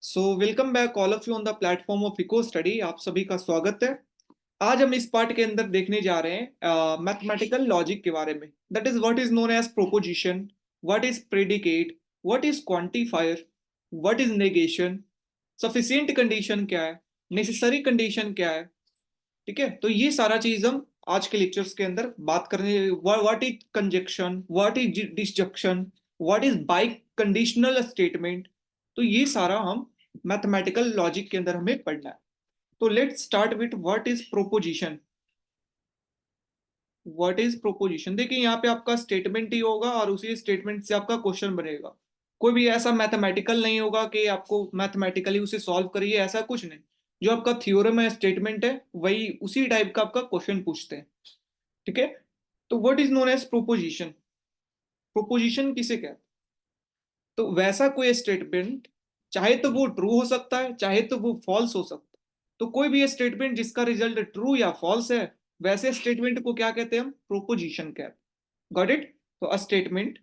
So welcome back all of you on the platform of eco study. आप सभी का स्वागत है। आज हम इस पार्ट के अंदर देखने जा रहे हैं मैथमेटिकल लॉजिक के बारे में। That is what is known as proposition, what is predicate, what is quantifier, what is negation, sufficient condition क्या है, नेसेसरी कंडीशन क्या है। ठीक है, तो ये सारा चीज हम आज के लेक्चर्स के अंदर बात करने। What is conjunction, what is disjunction, what is by conditional statement. तो ये सारा हम मैथमेटिकल लॉजिक के अंदर हमें पढ़ना है। तो let's start with what is proposition. What is proposition, देखिए यहाँ पे आपका स्टेटमेंट ही होगा और उसी स्टेटमेंट से आपका क्वेश्चन बनेगा। कोई भी ऐसा मैथमेटिकल नहीं होगा कि आपको मैथमेटिकली उसे सॉल्व करिए, ऐसा कुछ नहीं। जो आपका थ्योरम है, स्टेटमेंट है, वही उसी टाइप का आपका क्वेश्चन पूछते हैं। ठीक है, तो what is known as proposition. Proposition किसे कहते हैं? तो वैसा कोई स्टेटमेंट, चाहे तो वो ट्रू हो सकता है, चाहे तो वो फॉल्स हो सकता है। तो कोई भी स्टेटमेंट जिसका रिजल्ट ट्रू या फॉल्स है, वैसे स्टेटमेंट को क्या कहते हैं? हम प्रोपोजिशन कहते हैं। Got it? तो a statement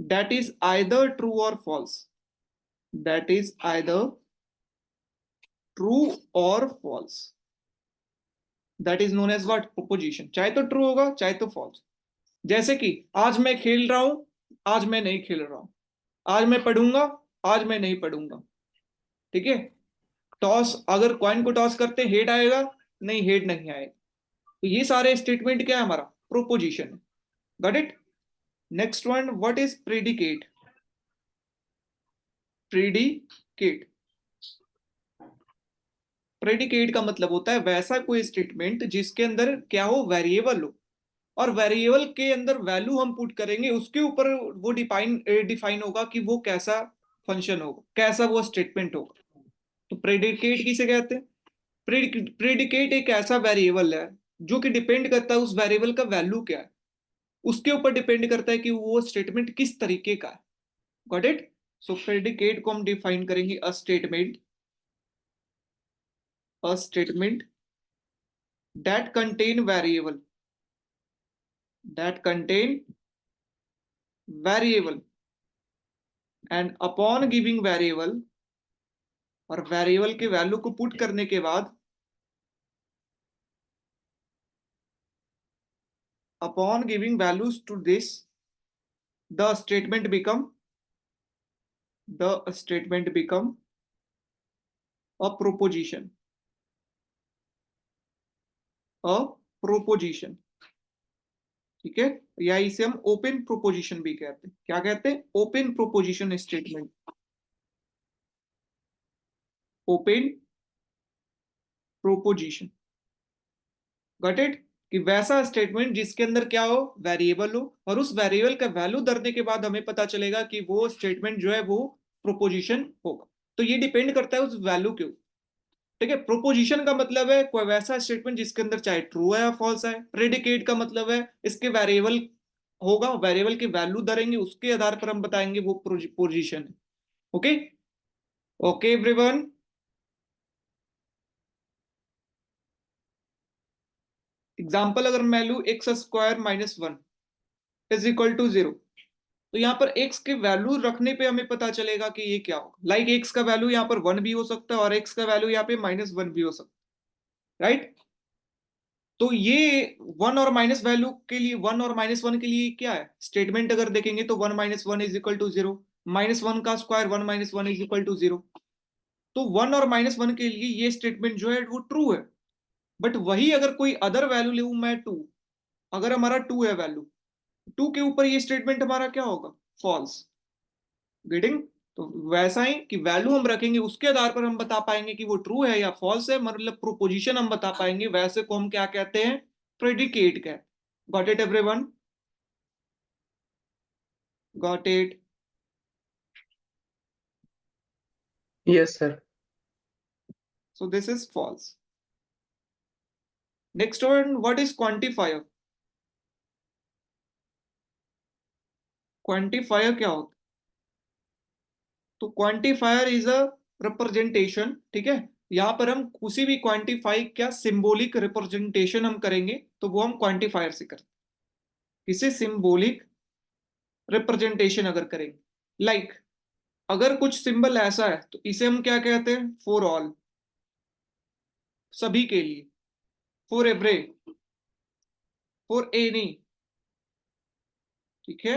that is either true और false, that is either true और false, that is known as what? Proposition. चाहे तो ट्रू होगा, चाहे तो फॉल्स। जैसे कि आज मैं खेल रहा हूं, आज मैं नहीं खेल रहा हूं, आज मैं पढ़ूंगा, आज मैं नहीं पढ़ूंगा। ठीक है, टॉस, अगर कॉइन को टॉस करते हेड आएगा, नहीं हेड नहीं आएगा। तो ये सारे स्टेटमेंट क्या है? हमारा प्रोपोजिशन है। Got it? Next one, what is predicate. Predicate, predicate का मतलब होता है वैसा कोई स्टेटमेंट जिसके अंदर क्या हो? वेरिएबल हो, और वेरिएबल के अंदर वैल्यू हम पुट करेंगे, उसके ऊपर वो डिफाइन डिफाइन होगा कि वो कैसा फंक्शन होगा, कैसा वो स्टेटमेंट होगा। तो प्रेडिकेट किसे कहते हैं? प्रेडिकेट एक ऐसा वेरिएबल है जो कि डिपेंड करता है उस वेरिएबल का वैल्यू क्या है, उसके ऊपर डिपेंड करता है कि वो स्टेटमेंट किस तरीके का है। Got it? सो प्रेडिकेट को हम डिफाइन करेंगे a statement that contain variable, that contain variable and upon giving variable, और वेरिएबल के वैल्यू को पुट करने के बाद, upon giving values to this, the statement become the statement become a proposition, a proposition. ठीक है, या इसे हम ओपन प्रोपोजिशन भी कहते हैं। क्या कहते हैं? Open proposition statement, open proposition. Got it? कि वैसा स्टेटमेंट जिसके अंदर क्या हो? वेरिएबल हो, और उस वेरिएबल का वैल्यू धरने के बाद हमें पता चलेगा कि वो स्टेटमेंट जो है वो प्रोपोजिशन होगा। तो ये डिपेंड करता है उस वैल्यू के ऊपर। ठीक है, प्रोपोजिशन का मतलब है कोई वैसा स्टेटमेंट जिसके अंदर चाहे ट्रू है या फॉल्स है। प्रेडिकेट का मतलब है इसके वेरिएबल होगा, वेरिएबल की वैल्यू धरेंगे, उसके आधार पर हम बताएंगे वो पोजिशन है। Okay, okay everyone. एग्जाम्पल अगर मैं लू x square minus one is equal to zero, तो यहाँ पर एक्स के वैल्यू रखने पे हमें पता चलेगा कि ये क्या होगा। लाइक एक्स का वैल्यू यहाँ पर वन भी हो सकता है और एक्स का वैल्यू यहाँ पे माइनस वन भी हो सकता है, राइट? तो ये वन और माइनस वैल्यू के लिए, वन और माइनस वन के लिए क्या है स्टेटमेंट? अगर देखेंगे तो one minus one is equal to zero, minus one का square one minus one is equal to zero. तो वन और माइनस वन के लिए ये स्टेटमेंट जो है वो ट्रू है। बट वही अगर कोई अदर वैल्यू लू मैं टू, अगर हमारा टू है वैल्यू, टू के ऊपर ये स्टेटमेंट हमारा क्या होगा? फॉल्स। गेटिंग? तो वैसा ही कि वैल्यू हम रखेंगे, उसके आधार पर हम बता पाएंगे कि वो ट्रू है या फॉल्स है, मतलब प्रोपोजिशन हम बता पाएंगे। वैसे को हम क्या कहते हैं? प्रेडिकेट कहते। Got it everyone? Got it? Yes, sir. So this is false. Next one, what is quantifier. Quantifier क्या होता है? तो क्वांटिफायर इज अ रिप्रेजेंटेशन। ठीक है, यहां पर हम किसी भी क्वांटिफाई क्या सिंबॉलिक रिप्रेजेंटेशन हम करेंगे तो वो हम क्वांटिफायर से करते हैं। किसे? सिंबॉलिक रिप्रेजेंटेशन अगर करेंगे, लाइक अगर कुछ सिंबल ऐसा है तो इसे हम क्या कहते हैं, फॉर ऑल, सभी के लिए, फॉर एवरी, फॉर एनी, ठीक है।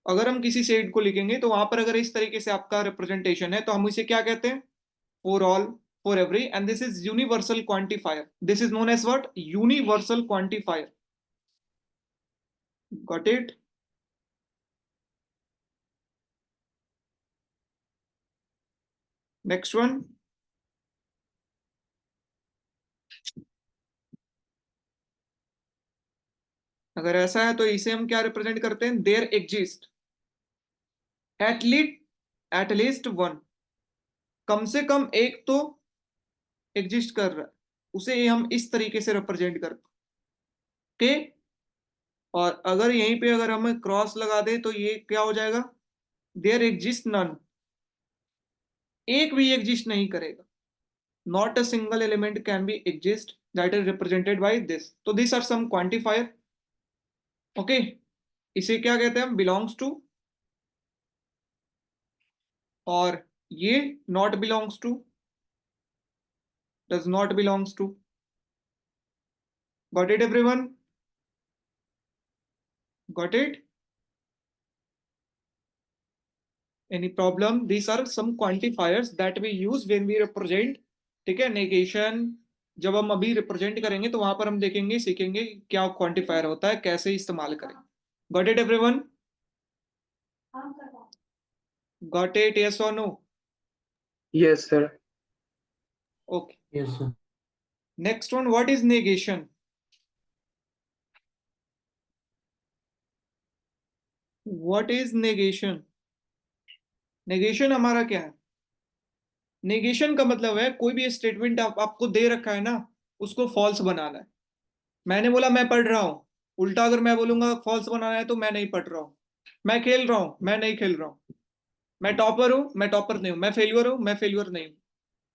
अगर हम किसी सेट को लिखेंगे तो वहां पर अगर इस तरीके से आपका रिप्रेजेंटेशन है तो हम इसे क्या कहते हैं, for all, for every, and this is universal quantifier, this is known as what, universal quantifier. Got it. Next one, अगर ऐसा है तो इसे हम क्या रिप्रेजेंट करते हैं, देयर एग्जिस्ट एटलीस्ट वन, कम से कम एक तो एग्जिस्ट कर रहा है, उसे हम इस तरीके से रिप्रेजेंट करते हैं, ओके। और अगर यहीं पे अगर हमें क्रॉस लगा दे तो ये क्या हो जाएगा, देयर एग्जिस्ट नन, एक भी एग्जिस्ट नहीं करेगा, not a single element can be exist that is represented by this, तो this are some quantifier, okay. इसे क्या कहते हैं हम, बिलोंग्स टू, और ये not belongs to, does not belongs to. Got it everyone, got it, any problem, these are some quantifiers that we use when we represent, ठीक है, negation. जब हम अभी रिप्रेजेंट करेंगे तो वहां पर हम देखेंगे, सीखेंगे क्या क्वांटिफायर होता है, कैसे इस्तेमाल करें। Got it everyone, got it, yes और no? Yes, sir. Okay, Yes, sir. Next one, what is negation? What is negation? Negation हमारा क्या है? नेगेशन का मतलब है कोई भी स्टेटमेंट आपको दे रखा है ना, उसको फॉल्स बनाना है। मैंने बोला मैं पढ़ रहा हूँ, उल्टा अगर मैं बोलूंगा फॉल्स बनाना है तो मैं नहीं पढ़ रहा हूँ। मैं खेल रहा हूँ, मैं नहीं खेल रहा हूँ। मैं टॉपर हूँ, मैं टॉपर नहीं हूँ। मैं फेल्यूर हूँ, मैं फेल्यूर नहीं हूँ।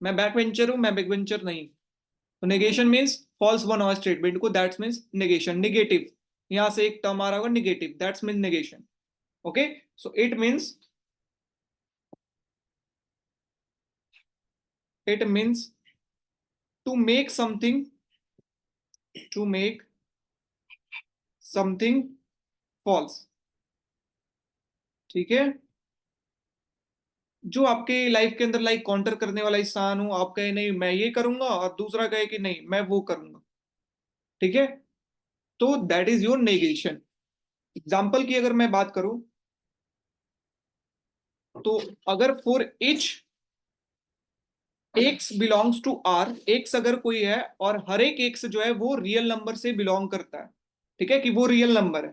मैं बैक वेंचर हूँ, मैं बैक वेंचर नहीं हूँ। तो नेगेशन मीन्स फॉल्स बनाओ स्टेटमेंट को, दैट्स मीन्स नेगेशन। निगेटिव, यहां से एक टर्म आ रहा होगा negative, that's mean negation, okay. So it means to make something, to make something false, ठीक है। जो आपके लाइफ के अंदर लाइक काउंटर करने वाला इंसान हो, आप कहे नहीं मैं ये करूंगा और दूसरा कहे कि नहीं मैं वो करूंगा, ठीक है। तो that is your negation. Example की अगर मैं बात करूं तो अगर for each x belongs to R, x अगर कोई है और हर एक एक्स जो है वो रियल नंबर से बिलोंग करता है, ठीक है, कि वो रियल नंबर है,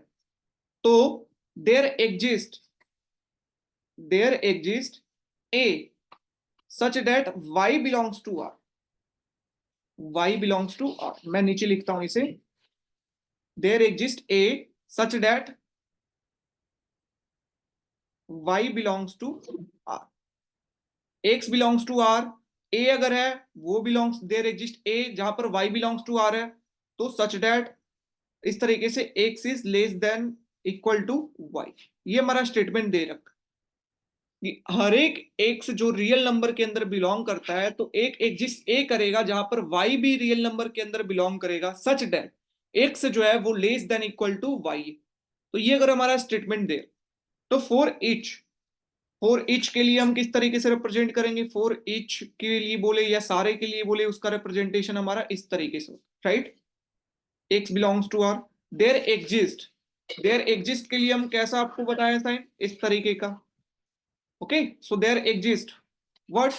तो there exist there exist a such that y belongs to R, y belongs to R, मैं नीचे लिखता हूं इसे, there exist a such that y belongs to R, x belongs to R, ए अगर है वो बिलोंग्स, देयर एग्जिस्ट ए जहां पर वाई बिलोंग्स टू आर है, तो सच दैट इस तरीके से x is less than equal to y, ये हमारा स्टेटमेंट दे रखा कि हर एक एक्स जो रियल नंबर के अंदर बिलोंग करता है तो एक एग्जिस्ट ए करेगा जहां पर वाई भी रियल नंबर के अंदर बिलोंग करेगा, सच दैट एक्स जो है वो less than equal to y. तो ये अगर हमारा स्टेटमेंट दे, तो फॉर ईच के लिए हम किस तरीके से रिप्रेजेंट करेंगे, फॉर ईच के लिए बोले या सारे के लिए बोले, उसका रिप्रेजेंटेशन हमारा इस तरीके से, right. X belongs to R, there exist, there exist के लिए हम कैसा आपको बताया साइन, इस तरीके का, okay. So there exist what,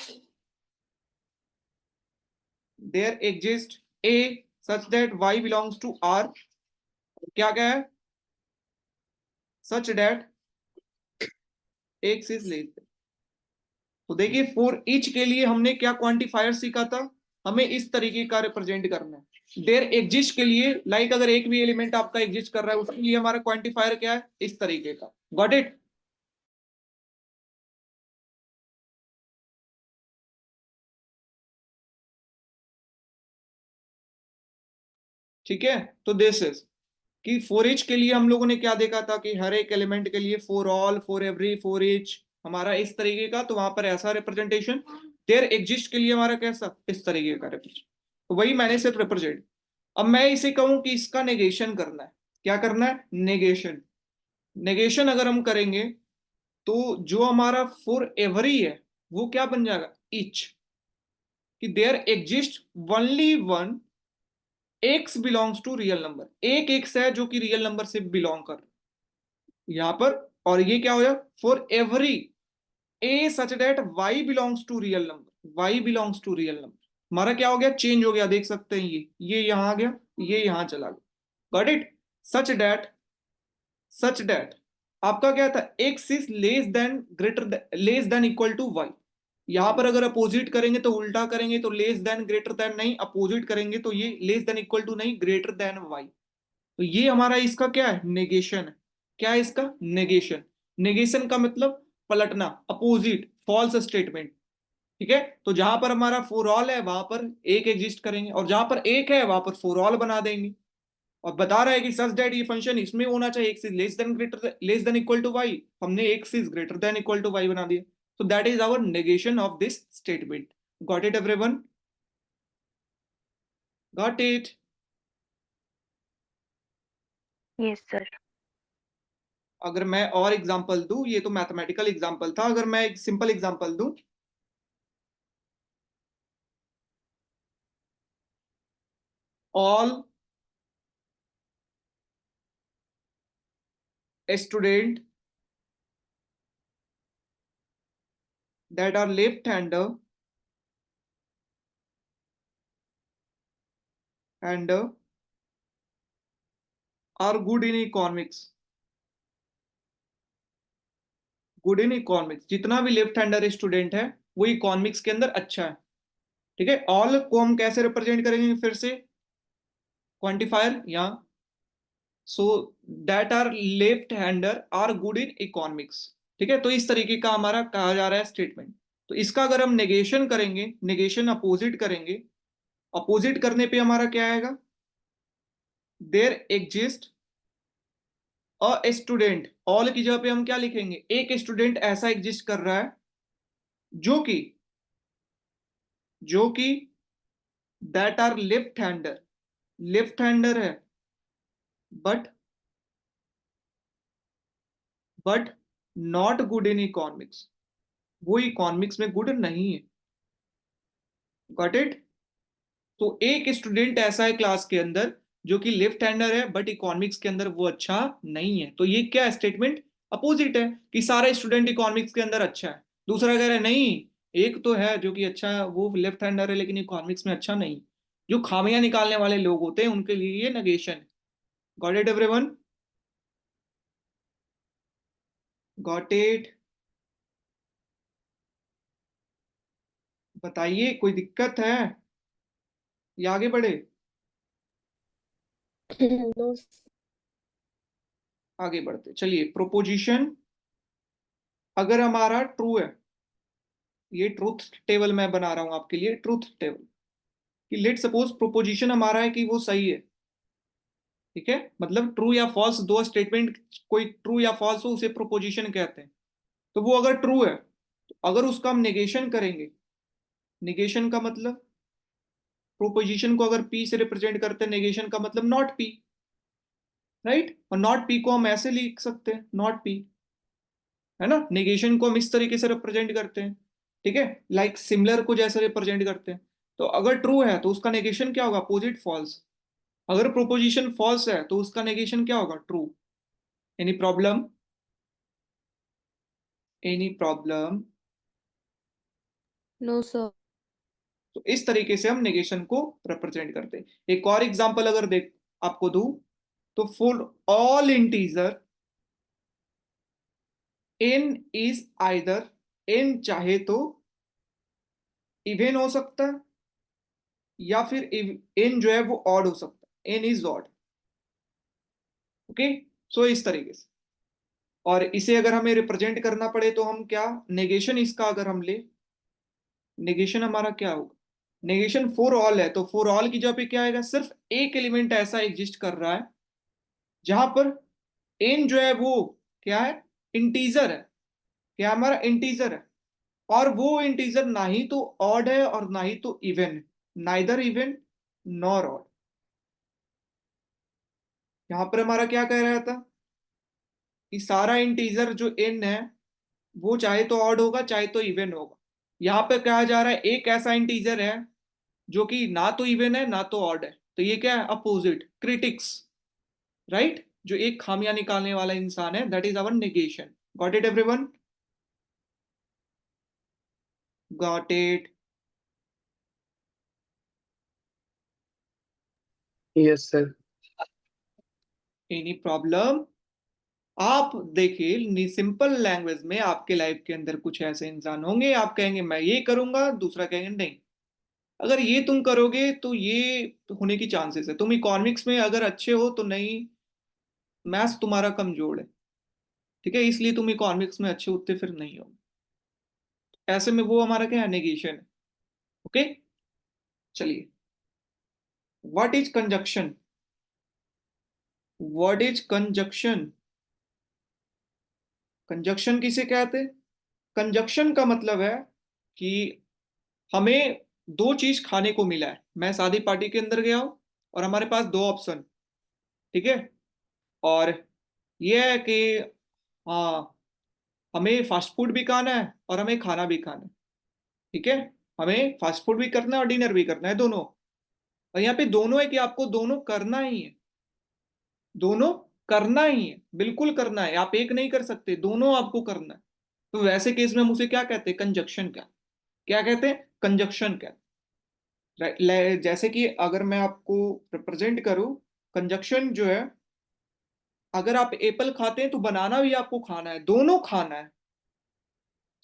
there exist a such that y belongs to R, क्या क्या है, such that x is less. तो देखिए फॉर ईच के लिए हमने क्या क्वांटिफायर सीखा था, हमें इस तरीके का रिप्रेजेंट करना है। देयर एग्जिस्ट के लिए लाइक अगर एक भी एलिमेंट आपका एग्जिस्ट कर रहा है उसके लिए हमारा क्वांटिफायर क्या है, इस तरीके का। गॉट इट, ठीक है। तो दिस इज, कि फॉर ईच के लिए हम लोगों ने क्या देखा था कि हर एक एलिमेंट के लिए for all, for every, for each, हमारा इस तरीके का, तो वहां पर ऐसा रिप्रेजेंटेशन। देयर एग्जिस्ट के लिए हमारा कैसा, इस तरीके का रिप्रेजेंट। तो वही मैंने सिर्फ रिप्रेजेंट। अब मैं इसे कहूं कि इसका नेगेशन करना है। क्या करना है, नेगेशन। नेगेशन अगर हम करेंगे तो जो हमारा फॉर एवरी है वो क्या बन जाएगा, ईच। कि there exist only one x belongs to real number, एक एक्स है जो कि रियल नंबर से बिलोंग कर यहां पर। और ये क्या हो जाए, for every a such that y belongs to real number, y belongs to real number. हमारा क्या हो गया, चेंज हो गया, देख सकते हैं ये यहां आ गया, ये यहां चला गया। Got it. Such that, such that आपका क्या था, x is less than greater, less than equal to y. यहां पर अगर अपोजिट करेंगे तो उल्टा करेंगे, तो लेस देन ग्रेटर देन नहीं, अपोजिट करेंगे तो ये लेस देन इक्वल टू नहीं, ग्रेटर देन वाई। तो ये हमारा इसका क्या है, नेगेशन है। क्या है इसका, नेगेशन। नेगेशन का मतलब पलटना, अपोजिट, फॉल्स स्टेटमेंट। ठीक है, तो जहां पर हमारा फोर ऑल है वहां पर एक एग्जिस्ट करेंगे, और जहां पर एक है वहां पर फोर ऑल बना देंगे। और बता रहा है कि सच दैट ये फंक्शन इसमें होना चाहिए, x is less than greater, less than equal to y, हमने x is greater than equal to y बना दिया। तो that is our negation of this statement. Got it everyone, got it. Yes sir. अगर मैं और example दूं, ये तो मैथमेटिकल एग्जांपल था, अगर मैं एक सिंपल एग्जांपल दूं, all student that are left hander and are good in economics, good in economics. जितना भी लेफ्ट हैंडर स्टूडेंट है वो इकोनॉमिक्स के अंदर अच्छा है। ठीक है, ऑल को हम कैसे रिप्रेजेंट करेंगे, फिर से क्वांटिफायर या, so that are left hander are good in economics. ठीक है, तो इस तरीके का हमारा कहा जा रहा है स्टेटमेंट। तो इसका अगर हम नेगेशन करेंगे, नेगेशन अपोजिट करेंगे, अपोजिट करने पे हमारा क्या आएगा, there exist a student. All की जगह पे हम क्या लिखेंगे, एक स्टूडेंट ऐसा एग्जिस्ट कर रहा है जो कि, जो कि that are left hander, left hander है, but but not good in economics, वो इकोनॉमिक्स में गुड नहीं है। Got it. तो एक स्टूडेंट ऐसा है क्लास के अंदर जो कि लेफ्ट हैंडर है बट इकोनॉमिक्स के अंदर वो अच्छा नहीं है, तो ये क्या स्टेटमेंट, अपोजिट है, कि सारे स्टूडेंट इकोनॉमिक्स के अंदर अच्छा है। दूसरा कह रहा है नहीं, एक तो है जो कि अच्छा है, वो लेफ्ट हैंडर है लेकिन इकोनॉमिक्स में अच्छा नहीं। जो खामियां निकालने वाले लोग होते हैं उनके लिए ये नेगेशन है। Got it everyone, got it. बताइए, कोई दिक्कत है या आगे बढ़े। नो। आगे बढ़ते चलिए, प्रोपोजिशन अगर हमारा ट्रू है, ये ट्रूथ टेबल मैं बना रहा हूं आपके लिए, ट्रूथ टेबल। कि लेट सपोज प्रोपोजिशन हमारा है कि वो सही है। ठीक है, मतलब ट्रू या फॉल्स, दो स्टेटमेंट कोई ट्रू या फॉल्स हो उसे प्रोपोजिशन कहते हैं। तो वो अगर ट्रू है तो अगर उसका हम नेगेशन करेंगे, नेगेशन का मतलब, प्रोपोजिशन को अगर पी से रिप्रेजेंट करते हैं, नेगेशन का मतलब नॉट पी। राइट, और नॉट पी को हम ऐसे लिख सकते हैं, नॉट पी, है ना। नेगेशन को हम इस तरीके से रिप्रेजेंट करते हैं। ठीक है, लाइक सिमिलर को जैसे रिप्रेजेंट करते हैं। तो अगर ट्रू है तो उसका नेगेशन क्या होगा, अपोजिट, फॉल्स। अगर प्रोपोजिशन फॉल्स है तो उसका नेगेशन क्या होगा, true. Any problem, any problem. No sir. तो इस तरीके से हम नेगेशन को रिप्रेजेंट करते हैं। एक और एग्जांपल अगर देख आपको दूं, तो for all integer n is either, n चाहे तो इवन हो सकता है या फिर n जो है वो ऑड हो सकता है, n इज ऑड। ओके, सो इस तरीके से। और इसे अगर हमें रिप्रेजेंट करना पड़े तो हम क्या, नेगेशन इसका अगर हम ले, नेगेशन हमारा क्या होगा, नेगेशन फॉर ऑल है तो फॉर ऑल की जगह पे क्या आएगा, सिर्फ एक एलिमेंट ऐसा एग्जिस्ट कर रहा है जहां पर n जो है वो क्या है, इंटीजर है, क्या हमारा इंटीजर है, और वो इंटीजर ना ही तो ऑड है और ना ही तो इवन है, नाइदर इवन नॉर ऑड। यहां पर हमारा क्या कह रहा था कि सारा इंटीजर जो n है वो चाहे तो ऑड होगा चाहे तो इवन होगा। यहां पे कहा जा रहा है एक ऐसा इंटीजर है जो कि ना तो इवन है ना तो ऑड है, तो ये क्या है, अपोजिट, क्रिटिक्स, राइट, जो एक खामियां निकालने वाला इंसान है, that is our negation. Got it everyone? Got it? Yes, sir. Any problem? आप देखिए, सिंपल लैंग्वेज में आपके लाइफ के अंदर कुछ ऐसे इंसान होंगे, आप कहेंगे मैं ये करूंगा, दूसरा कहेंगे नहीं, अगर ये तुम करोगे तो ये होने की चांसेस है, तुम इकोनॉमिक्स में अगर अच्छे हो तो नहीं, मैथ्स तुम्हारा कमजोर है, ठीक है, इसलिए तुम इकोनॉमिक्स में अच्छे होते फिर नहीं हो। ऐसे में वो हमारा क्या है, नेगेशन है। ओके, चलिए, what is conjunction? What is conjunction? Conjunction किसे कहते हैं? कंजक्शन का मतलब है कि हमें दो चीज खाने को मिला है, मैं शादी पार्टी के अंदर गया हूं और हमारे पास दो ऑप्शन, ठीक है, और ये है कि हाँ, हमें फास्ट फूड भी खाना है और हमें खाना भी खाना है, ठीक है, हमें फास्ट फूड भी करना है और डिनर भी करना है, दोनों। और यहाँ पे दोनों है कि आपको दोनों करना ही है, दोनों करना ही है, बिल्कुल करना है, आप एक नहीं कर सकते, दोनों आपको करना है। तो वैसे केस में हम उसे क्या कहते हैं, कंजक्शन। क्या कहते हैं, कंजक्शन कहते हैं। जैसे कि अगर मैं आपको रिप्रेजेंट करूं, कंजक्शन जो है, अगर आप एप्पल खाते हैं तो बनाना भी आपको खाना है, दोनों खाना है।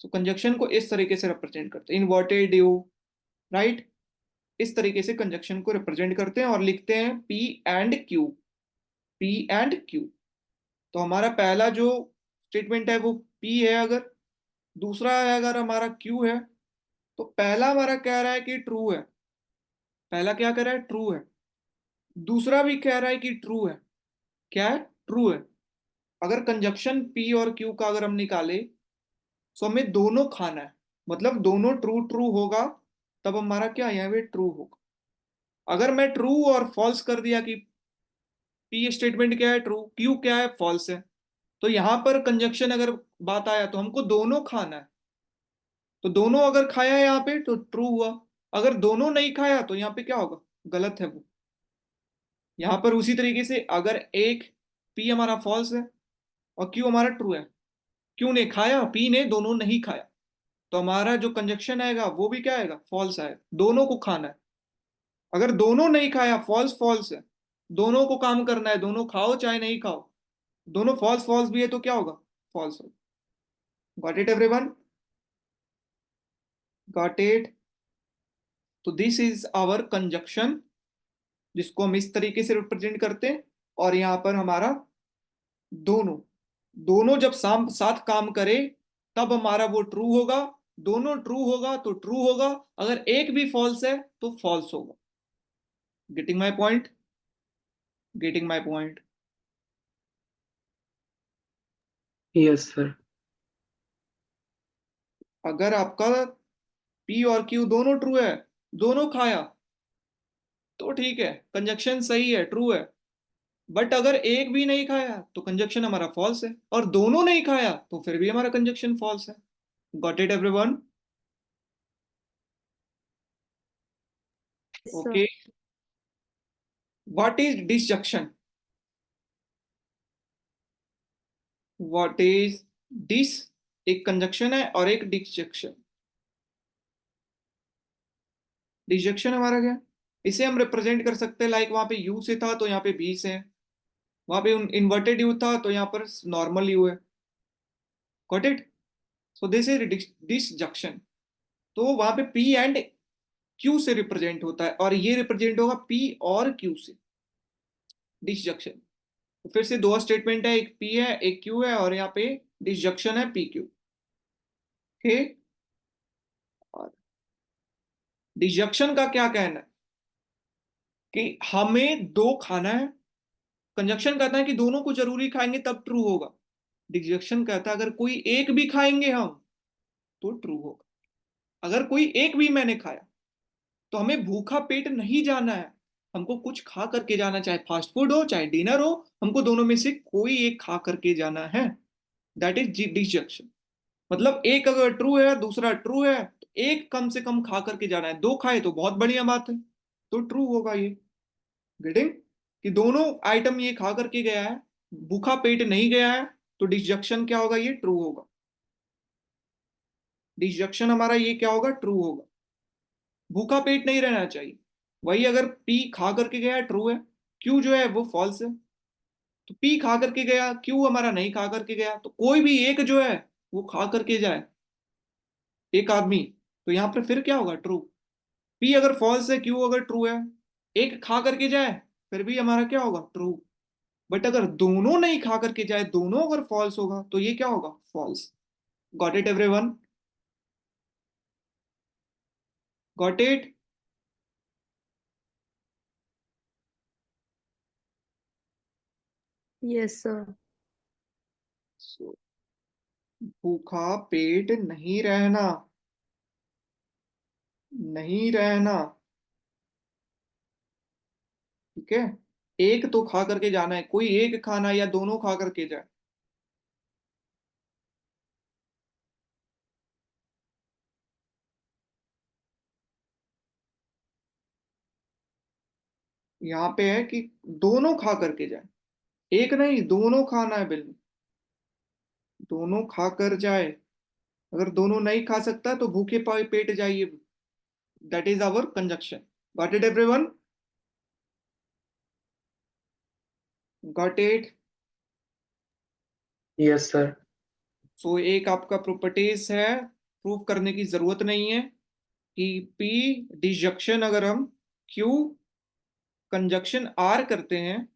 तो कंजक्शन को इस तरीके से रिप्रेजेंट करते हैं, इन्वर्टेड यू, राइट, इस तरीके से कंजक्शन को रिप्रेजेंट करते हैं और लिखते हैं P and Q, P and Q. तो हमारा पहला जो स्टेटमेंट है वो पी है, अगर दूसरा है अगर हमारा क्यू है, तो पहला हमारा कह रहा है कि ट्रू है, पहला क्या कह रहा है, ट्रू है, दूसरा भी कह रहा है कि ट्रू है, क्या है, ट्रू है। अगर कंजक्शन पी और क्यू का अगर हम निकाले, तो हमें दोनों खाना है, मतलब दोनों ट्रू ट्रू होगा, तब हमारा क्या यहाँ पे ट्रू होगा। अगर मैं ट्रू और फॉल्स कर दिया कि पी स्टेटमेंट क्या है, ट्रू, क्यू क्या है, फॉल्स है, तो यहां पर कंजक्शन अगर बात आया तो हमको दोनों खाना है, तो दोनों अगर खाया है यहाँ पे तो ट्रू हुआ, अगर दोनों नहीं खाया तो यहाँ पे क्या होगा, गलत है वो। यहाँ पर उसी तरीके से अगर एक पी हमारा फॉल्स है और क्यू हमारा ट्रू है, क्यू ने खाया, पी ने दोनों नहीं खाया, तो हमारा जो कंजक्शन आएगा वो भी क्या आएगा, फॉल्स आएगा, दोनों को खाना है। अगर दोनों नहीं खाया, फॉल्स फॉल्स है, दोनों को काम करना है, दोनों खाओ चाहे नहीं खाओ, दोनों फॉल्स फॉल्स भी है तो क्या होगा, फॉल्स होगा। Got it everyone? Got it? तो दिस इज आवर कंजक्शन, जिसको हम इस तरीके से रिप्रेजेंट करते हैं। और यहां पर हमारा दोनों, दोनों जब साथ काम करे तब हमारा वो ट्रू होगा, दोनों ट्रू होगा तो ट्रू होगा, अगर एक भी फॉल्स है तो फॉल्स होगा। Getting my point? Getting my point? Yes, sir. अगर आपका पी और क्यू दोनों ट्रू है, दोनों खाया, तो ठीक है, कंजक्शन सही है, ट्रू है। बट अगर एक भी नहीं खाया तो कंजक्शन हमारा फॉल्स है, और दोनों नहीं खाया तो फिर भी हमारा कंजक्शन फॉल्स है। Got it everyone? Sir. Okay, what is disjunction? What is dis? एक कंजक्शन है और एक डिसजंक्शन। डिसजंक्शन हमारा क्या है? इसे हम रिप्रेजेंट कर सकते हैं, लाइक वहां पे यू से था तो यहाँ पे बी से है, वहां पे इन्वर्टेड यू था तो यहाँ पर नॉर्मल यू है। Got it? So this is disjunction. तो वहां पे पी एंड क्यू से रिप्रेजेंट होता है, और ये रिप्रेजेंट होगा पी और क्यू से, डिसजंक्शन। तो फिर से दो स्टेटमेंट है, एक पी है एक क्यू है, और यहाँ पे डिसजंक्शन है पी क्यू। ठीक, और डिसजंक्शन का क्या कहना है कि हमें दो खाना है, कंजक्शन कहता है कि दोनों को जरूरी खाएंगे तब ट्रू होगा। डिजक्शन कहता है अगर कोई एक भी खाएंगे हम तो ट्रू होगा। अगर कोई एक भी मैंने खाया तो हमें भूखा पेट नहीं जाना है, हमको कुछ खा करके जाना, चाहे फास्ट फूड हो चाहे डिनर हो, हमको दोनों में से कोई एक खा करके जाना है। That is disjunction. मतलब एक अगर ट्रू है दूसरा ट्रू है तो एक कम से कम खा करके जाना है, दो खाए तो बहुत बढ़िया बात है, तो ट्रू होगा ये। गेटिंग? कि दोनों आइटम ये खा करके गया है, भूखा पेट नहीं गया है, तो डिसजक्शन क्या होगा, ये ट्रू होगा। डिसजक्शन हमारा ये क्या होगा, ट्रू होगा। भूखा पेट नहीं रहना चाहिए, वही अगर पी खा करके गया ट्रू है, क्यू जो है वो फॉल्स है। तो पी खा करके गया, क्यू हमारा नहीं खा करके गया, तो कोई भी एक जो है वो खा करके जाए, एक आदमी, तो यहां पर फिर क्या होगा, ट्रू। पी अगर फॉल्स है, क्यू अगर ट्रू है, एक खा करके जाए, फिर भी हमारा क्या होगा, ट्रू। बट अगर दोनों नहीं खा करके जाए, दोनों अगर फॉल्स होगा तो ये क्या होगा, false. Got it everyone? Got it? Yes, sir. भूखा पेट नहीं रहना, नहीं रहना, ठीक है। एक तो खा करके जाना है, कोई एक खाना या दोनों खा करके जाए। यहाँ पे है कि दोनों खा करके जाए, एक नहीं दोनों खाना है, बिल्कुल दोनों खा कर जाए। अगर दोनों नहीं खा सकता तो भूखे पेट जाइए। That is our conjunction. Got it everyone? Got it? Yes sir. So एक आपका प्रॉपर्टीज है, प्रूव करने की जरूरत नहीं है कि पी डिजक्शन अगर हम क्यू कंजक्शन आर करते हैं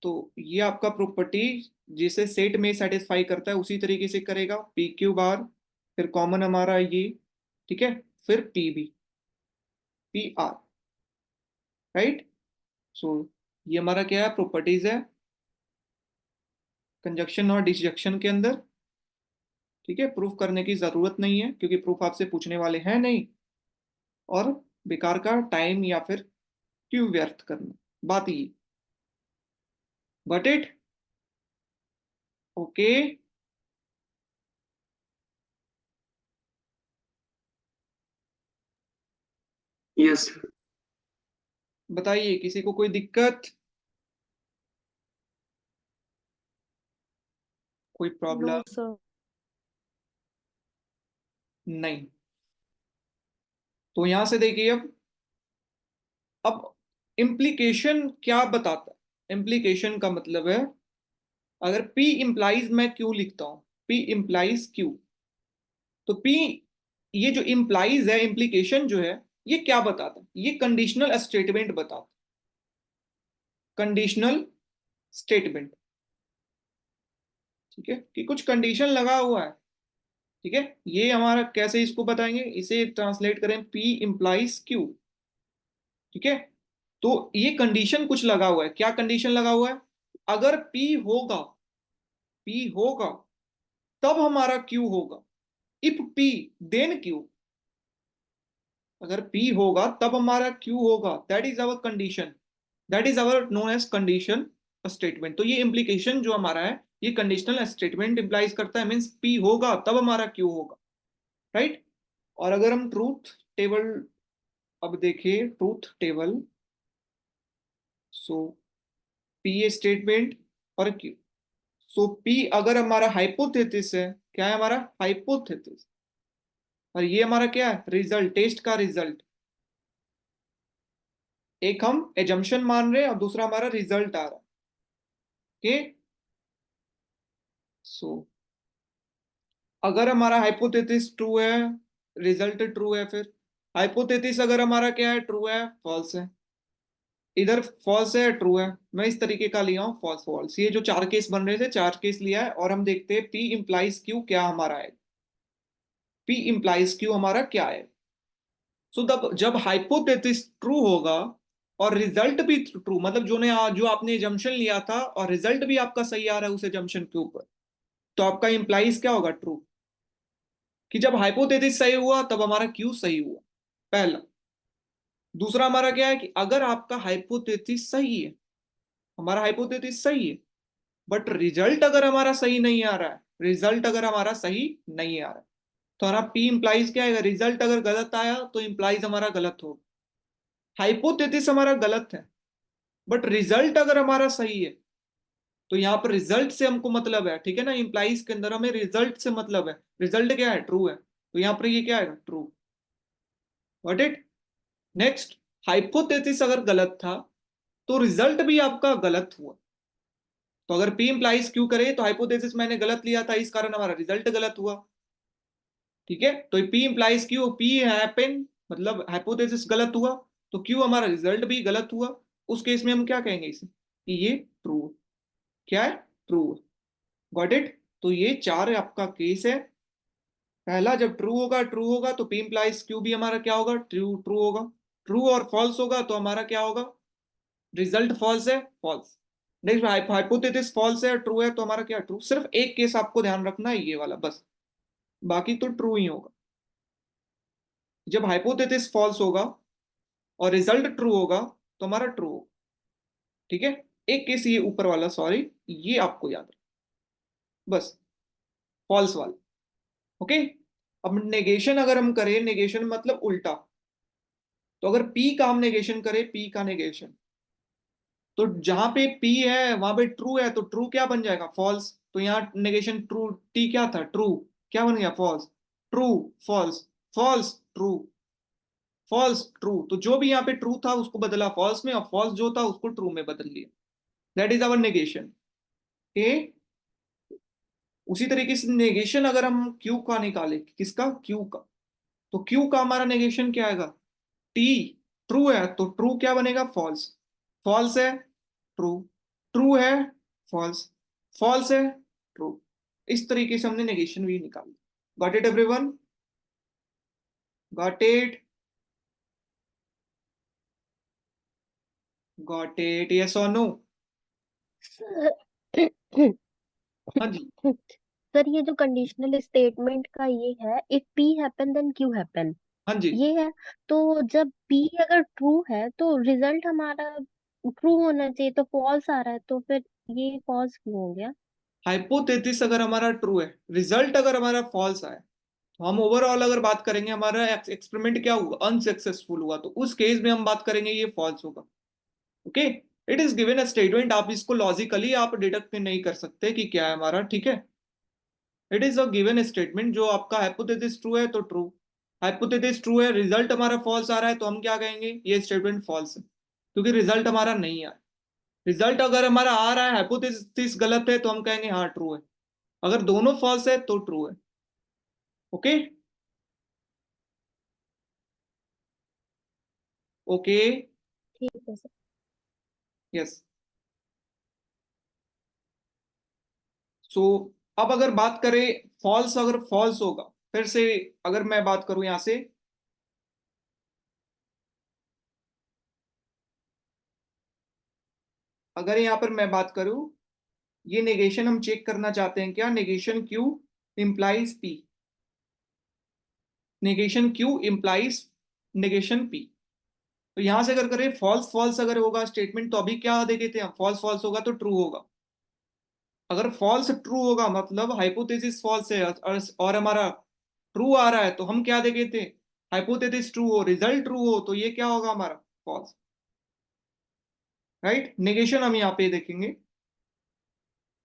तो ये आपका प्रॉपर्टी जिसे सेट में सेटिस्फाई करता है उसी तरीके से करेगा, पी क्यू बार, फिर कॉमन हमारा ये, ठीक है, फिर P B, P R, right. So ये हमारा क्या है, प्रॉपर्टीज है कंजक्शन और डिसजक्शन के अंदर, ठीक है। प्रूफ करने की जरूरत नहीं है क्योंकि प्रूफ आपसे पूछने वाले हैं नहीं, और बेकार का टाइम या फिर क्यों व्यर्थ करना, बात ये। But it okay? Yes sir. बताइए किसी को कोई दिक्कत, कोई प्रॉब्लम? No, sir. नहीं। तो यहां से देखिए अब इम्प्लीकेशन क्या बताता है। इम्प्लीकेशन का मतलब है अगर P इंप्लाइज मैं क्यू लिखता हूं, P इंप्लाइज क्यू, तो P ये जो इंप्लाइज है, इम्प्लीकेशन जो है ये क्या बताता है, ये कंडीशनल स्टेटमेंट बताता है। कंडीशनल स्टेटमेंट, ठीक है, कि कुछ कंडीशन लगा हुआ है, ठीक है। ये हमारा कैसे इसको बताएंगे, इसे ट्रांसलेट करें P इंप्लाइज क्यू, ठीक है। तो ये कंडीशन कुछ लगा हुआ है, क्या कंडीशन लगा हुआ है, अगर P होगा, P होगा तब हमारा Q होगा। इफ P देन Q, अगर P होगा तब हमारा Q होगा, that is our condition, that is our known as condition statement. तो ये इंप्लीकेशन जो हमारा है ये कंडीशनल स्टेटमेंट इंप्लाइज करता है, मीन्स P होगा तब हमारा Q होगा, राइट। और अगर हम ट्रूथ टेबल अब देखिए, ट्रूथ टेबल, सो P ए स्टेटमेंट और Q। सो P अगर हमारा हाइपोथेसिस है, क्या है हमारा हाइपोथेसिस, और ये हमारा क्या है, रिजल्ट, टेस्ट का रिजल्ट। एक हम एजम्पशन मान रहे हैं और दूसरा हमारा रिजल्ट आ रहा है, ओके। सो अगर हमारा हाइपोथेसिस ट्रू है, रिजल्ट ट्रू है, फिर हाइपोथेसिस अगर हमारा क्या है, ट्रू है, फॉल्स है, इधर फॉल्स है ट्रू है। मैं इस तरीके का लिया हूं, फॉल्स फॉल्स। ये जो चार केस बन रहे थे, चार केस लिया है और हम देखते हैं पी इंप्लाइज क्यू क्या हमारा है, पी इंप्लाइज क्यू हमारा क्या है। सो जब हाइपोथेसिस ट्रू होगा और रिजल्ट भी ट्रू, मतलब जो आपने एजम्पशन लिया था और रिजल्ट भी आपका सही आ रहा है उस एजम्पशन के ऊपर, तो आपका इंप्लाइज क्या होगा? ट्रू। कि जब हाइपोथेसिस सही हुआ तब हमारा क्यू सही हुआ, पहला। दूसरा हमारा क्या है कि अगर आपका हाइपोथेसिस सही है, हमारा हाइपोथेसिस सही है, बट रिजल्ट अगर हमारा सही नहीं आ रहा है, रिजल्ट अगर हमारा सही नहीं आ रहा है, तो हमारा पी इंप्लाइज क्या आएगा? रिजल्ट अगर गलत आया तो इंप्लाइज हमारा गलत होगा। हाइपोथेसिस हमारा गलत है, बट रिजल्ट अगर हमारा सही है, तो यहाँ पर रिजल्ट से हमको मतलब है, ठीक है ना? इंप्लाइज के अंदर हमें रिजल्ट से मतलब है। रिजल्ट क्या है? ट्रू है, तो यहाँ पर ये क्या है? True. Got it? Next, hypothesis अगर गलत था तो रिजल्ट भी आपका गलत हुआ। तो अगर पी इंप्लाइज क्यू करे तो हाइपोथेसिस मैंने गलत लिया था, इस कारण हमारा रिजल्ट गलत हुआ। ठीक है, तो P implies Q, P happen मतलब हाइपोथेसिस गलत हुआ, तो क्यू हमारा रिजल्ट भी गलत हुआ। उस केस में हम क्या कहेंगे इसे? कि ये ट्रू है। क्या है? ट्रू है। Got it? तो ये चार आपका केस है। पहला, जब ट्रू होगा तो पी इंप्लाइज क्यू भी हमारा क्या होगा? ट्रू ट्रू होगा। ट्रू और फॉल्स होगा तो हमारा क्या होगा? रिजल्ट फॉल्स है, फॉल्स। नेक्स्ट, हाइपोथेसिस फॉल्स है, ट्रू है, तो हमारा क्या? ट्रू। सिर्फ एक केस आपको ध्यान रखना है, ये वाला बस, बाकी तो ट्रू ही होगा। जब हाइपोथेसिस फॉल्स होगा और रिजल्ट ट्रू होगा तो हमारा ट्रू होगा। ठीक है, एक केस ये ऊपर वाला, सॉरी, ये आपको याद रखना, बस, फॉल्स वाला। ओके। अब नेगेशन अगर हम करें, नेगेशन मतलब उल्टा, तो अगर पी का हम नेगेशन करें, पी का नेगेशन, तो जहां पे पी है वहां पे ट्रू है, तो ट्रू क्या बन जाएगा? फॉल्स। तो यहाँ नेगेशन ट्रू, टी क्या था? ट्रू, क्या बन गया? False. True, false, false, true, false, true. तो जो भी यहाँ पे ट्रू था उसको बदला फॉल्स में, और फॉल्स जो था उसको ट्रू में बदल लिया। That is our negation. ए, उसी तरीके से नेगेशन अगर हम क्यू का निकाले, किसका? क्यू का, तो क्यू का हमारा नेगेशन क्या आएगा? टी ट्रू है तो ट्रू क्या बनेगा? फॉल्स। फॉल्स है, ट्रू। ट्रू है, फॉल्स। फॉल्स है, ट्रू। इस तरीके से हमने नेगेशन भी निकाली। Got it everyone? Got it? Got it? Yes और नो? हाँ जी। सर ये जो कंडीशनल स्टेटमेंट का ये है, if P happen then Q happen, हाँ जी। ये है। तो जब पी अगर ट्रू है तो रिजल्ट हमारा ट्रू होना चाहिए, तो फॉल्स आ रहा है, तो फिर ये फॉल्स क्यों हो गया? हाइपोथेसिस अगर हमारा ट्रू है, रिजल्ट अगर हमारा फॉल्स आया, तो हम ओवरऑल अगर बात करेंगे हमारा एक्सपेरिमेंट क्या हुआ? अनसक्सेसफुल हुआ, तो उस केस में हम बात करेंगे ये फॉल्स होगा। Okay. It is given a statement, आप इसको लॉजिकली आप डिडक्ट नहीं कर सकते कि क्या है हमारा। ठीक है, it is a given statement, जो आपका हाइपोथेसिस ट्रू है तो ट्रू, हाइपोथेसिस ट्रू है, रिजल्ट हमारा फॉल्स आ रहा है, तो हम क्या कहेंगे? ये स्टेटमेंट फॉल्स है, क्योंकि रिजल्ट हमारा नहीं आया। रिजल्ट अगर हमारा आ रहा है, हाइपोथेसिस गलत है, तो हम कहेंगे हाँ ट्रू है। अगर दोनों फॉल्स है तो ट्रू है। ओके। ओके। ठीक है सर। यस। सो अब अगर बात करें फॉल्स, अगर फॉल्स होगा, फिर से अगर मैं बात करूं यहां से, अगर यहां पर मैं बात करूं, ये नेगेशन हम चेक करना चाहते हैं क्या? Negation Q implies P, negation Q implies negation P. तो यहां से अगर करें फॉल्स फॉल्स अगर होगा स्टेटमेंट, तो अभी क्या देखे थे हम? फॉल्स फॉल्स होगा तो ट्रू होगा। अगर फॉल्स ट्रू होगा मतलब हाइपोथेसिस फॉल्स है और हमारा ट्रू आ रहा है, तो हम क्या देखे थे? हाइपोथेसिस ट्रू हो, रिजल्ट ट्रू हो, तो ये क्या होगा हमारा? फॉल्स। राइट? नेगेशन हम यहाँ पे देखेंगे।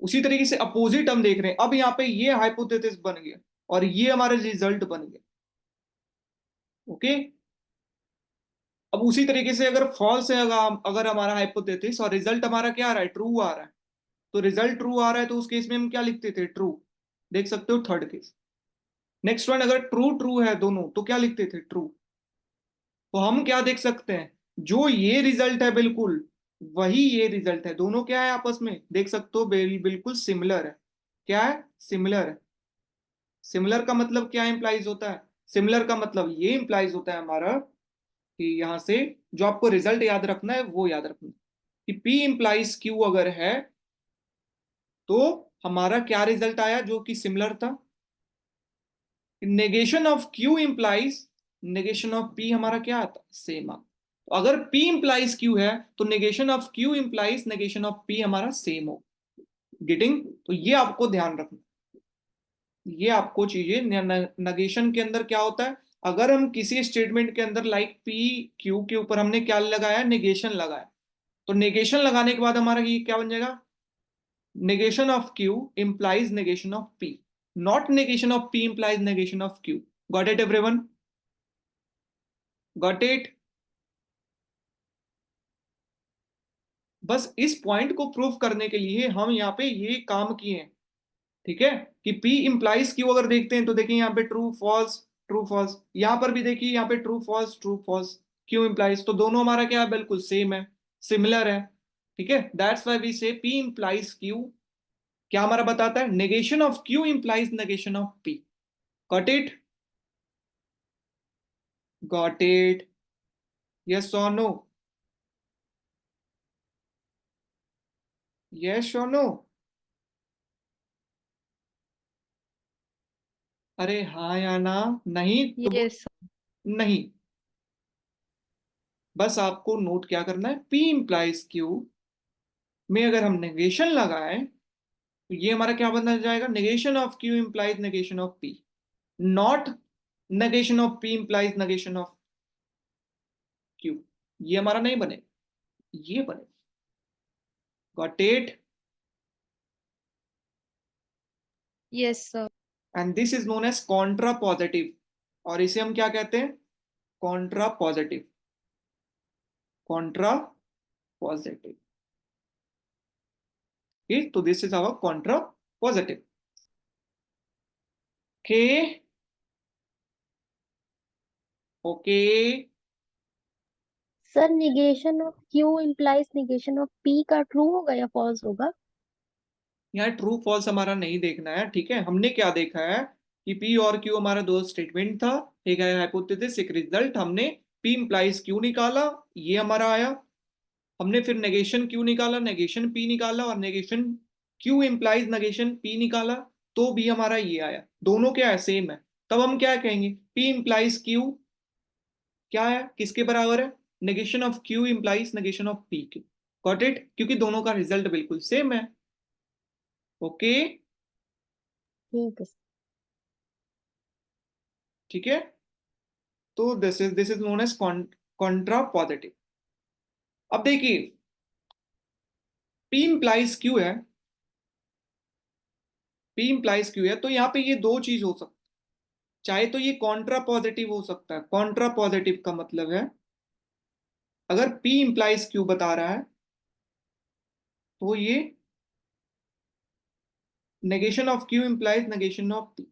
उसी तरीके से अपोजिट हम देख रहे हैं, अब यहाँ पे ये हाइपोथेसिस बन गया और ये हमारा रिजल्ट बन गया। ओके। अब उसी तरीके से अगर फॉल्स है, अगर हमारा हाइपोथेसिस और रिजल्ट हमारा क्या आ रहा है? ट्रू आ रहा है, तो रिजल्ट ट्रू आ रहा है, तो उस केस में हम क्या लिखते थे? ट्रू। देख सकते हो, थर्ड केस। नेक्स्ट वन, अगर ट्रू ट्रू है दोनों, तो क्या लिखते थे? ट्रू। तो हम क्या देख सकते हैं? जो ये रिजल्ट है बिल्कुल वही ये रिजल्ट है, दोनों क्या है आपस में? देख सकते हो बिल्कुल सिमिलर है। क्या है? सिमिलर है। सिमिलर का मतलब क्या इंप्लाइज होता है? सिमिलर का मतलब ये इंप्लाइज होता है हमारा कि यहां से जो आपको रिजल्ट याद रखना है वो याद रखना है कि P इंप्लाइज Q अगर है तो हमारा क्या रिजल्ट आया जो कि सिमिलर था। Negation of Q implies negation of P हमारा क्या आता सेम आता। तो अगर P इंप्लाइज Q है तो negation of Q implies negation of P हमारा सेम हो। गेटिंग? तो ये आपको ध्यान रखना, ये आपको चीजें नेगेशन के अंदर क्या होता है। अगर हम किसी स्टेटमेंट के अंदर लाइक P Q के ऊपर हमने क्या लगाया, नेगेशन लगाया, तो नेगेशन लगाने के बाद हमारा ये क्या बन जाएगा, negation of Q implies negation of P, not negation of P implies negation of Q. Got it everyone? Got it? बस इस पॉइंट को प्रूव करने के लिए हम यहाँ पे ये काम किए हैं, ठीक है, कि P implies Q अगर देखते हैं तो देखिए यहाँ पे ट्रू फॉल्स, यहाँ पर भी देखिए यहाँ पे ट्रू फॉल्स, Q implies, तो दोनों हमारा क्या है, बिल्कुल सेम है, सिमिलर है, ठीक है। दैट्स वाई वी से P implies Q क्या हमारा बताता है, negation of Q implies negation of P. Got it? Got it? Yes or no? Yes or no? अरे हाँ या ना, नहीं तो यस नहीं। बस आपको नोट क्या करना है, P implies Q में अगर हम नेगेशन लगाएं तो ये हमारा क्या बन जाएगा, negation of Q implies negation of P, not negation of P implies negation of Q। ये हमारा नहीं बनेगा, ये बनेगा। Got it? Yes sir and this is known as contrapositive, और इसे हम क्या कहते हैं, कॉन्ट्रा पॉजिटिव, कॉन्ट्रा पॉजिटिव। तो this is our contrapositive. Okay okay. Sir negation of Q implies negation of P का ट्रू होगा या फॉल्स होगा? यहाँ ट्रू फॉल्स हमारा नहीं देखना है, ठीक है। हमने क्या देखा है कि P और Q हमारा दो स्टेटमेंट था, एक है हाइपोथेसिस, एक रिजल्ट। हमने P इंप्लाइज Q निकाला, ये हमारा आया। हमने फिर नेगेशन Q निकाला, नेगेशन P निकाला, और negation Q implies negation P निकाला, तो भी हमारा ये आया। दोनों क्या है, सेम है। तब हम क्या कहेंगे, P इंप्लाइज Q क्या है, किसके बराबर है, negation of Q implies negation of P के। Got it? क्योंकि दोनों का रिजल्ट बिल्कुल सेम है। ओके, ठीक है। ठीक है। तो this is known as contrapositive. अब देखिए P इंप्लाइज Q है, P इंप्लाइज Q है, तो यहाँ पे ये दो चीज हो सकती, चाहे तो ये कॉन्ट्रा पॉजिटिव हो सकता है। कॉन्ट्रा पॉजिटिव का मतलब है अगर P इंप्लाइज Q बता रहा है तो ये negation of Q implies negation of P,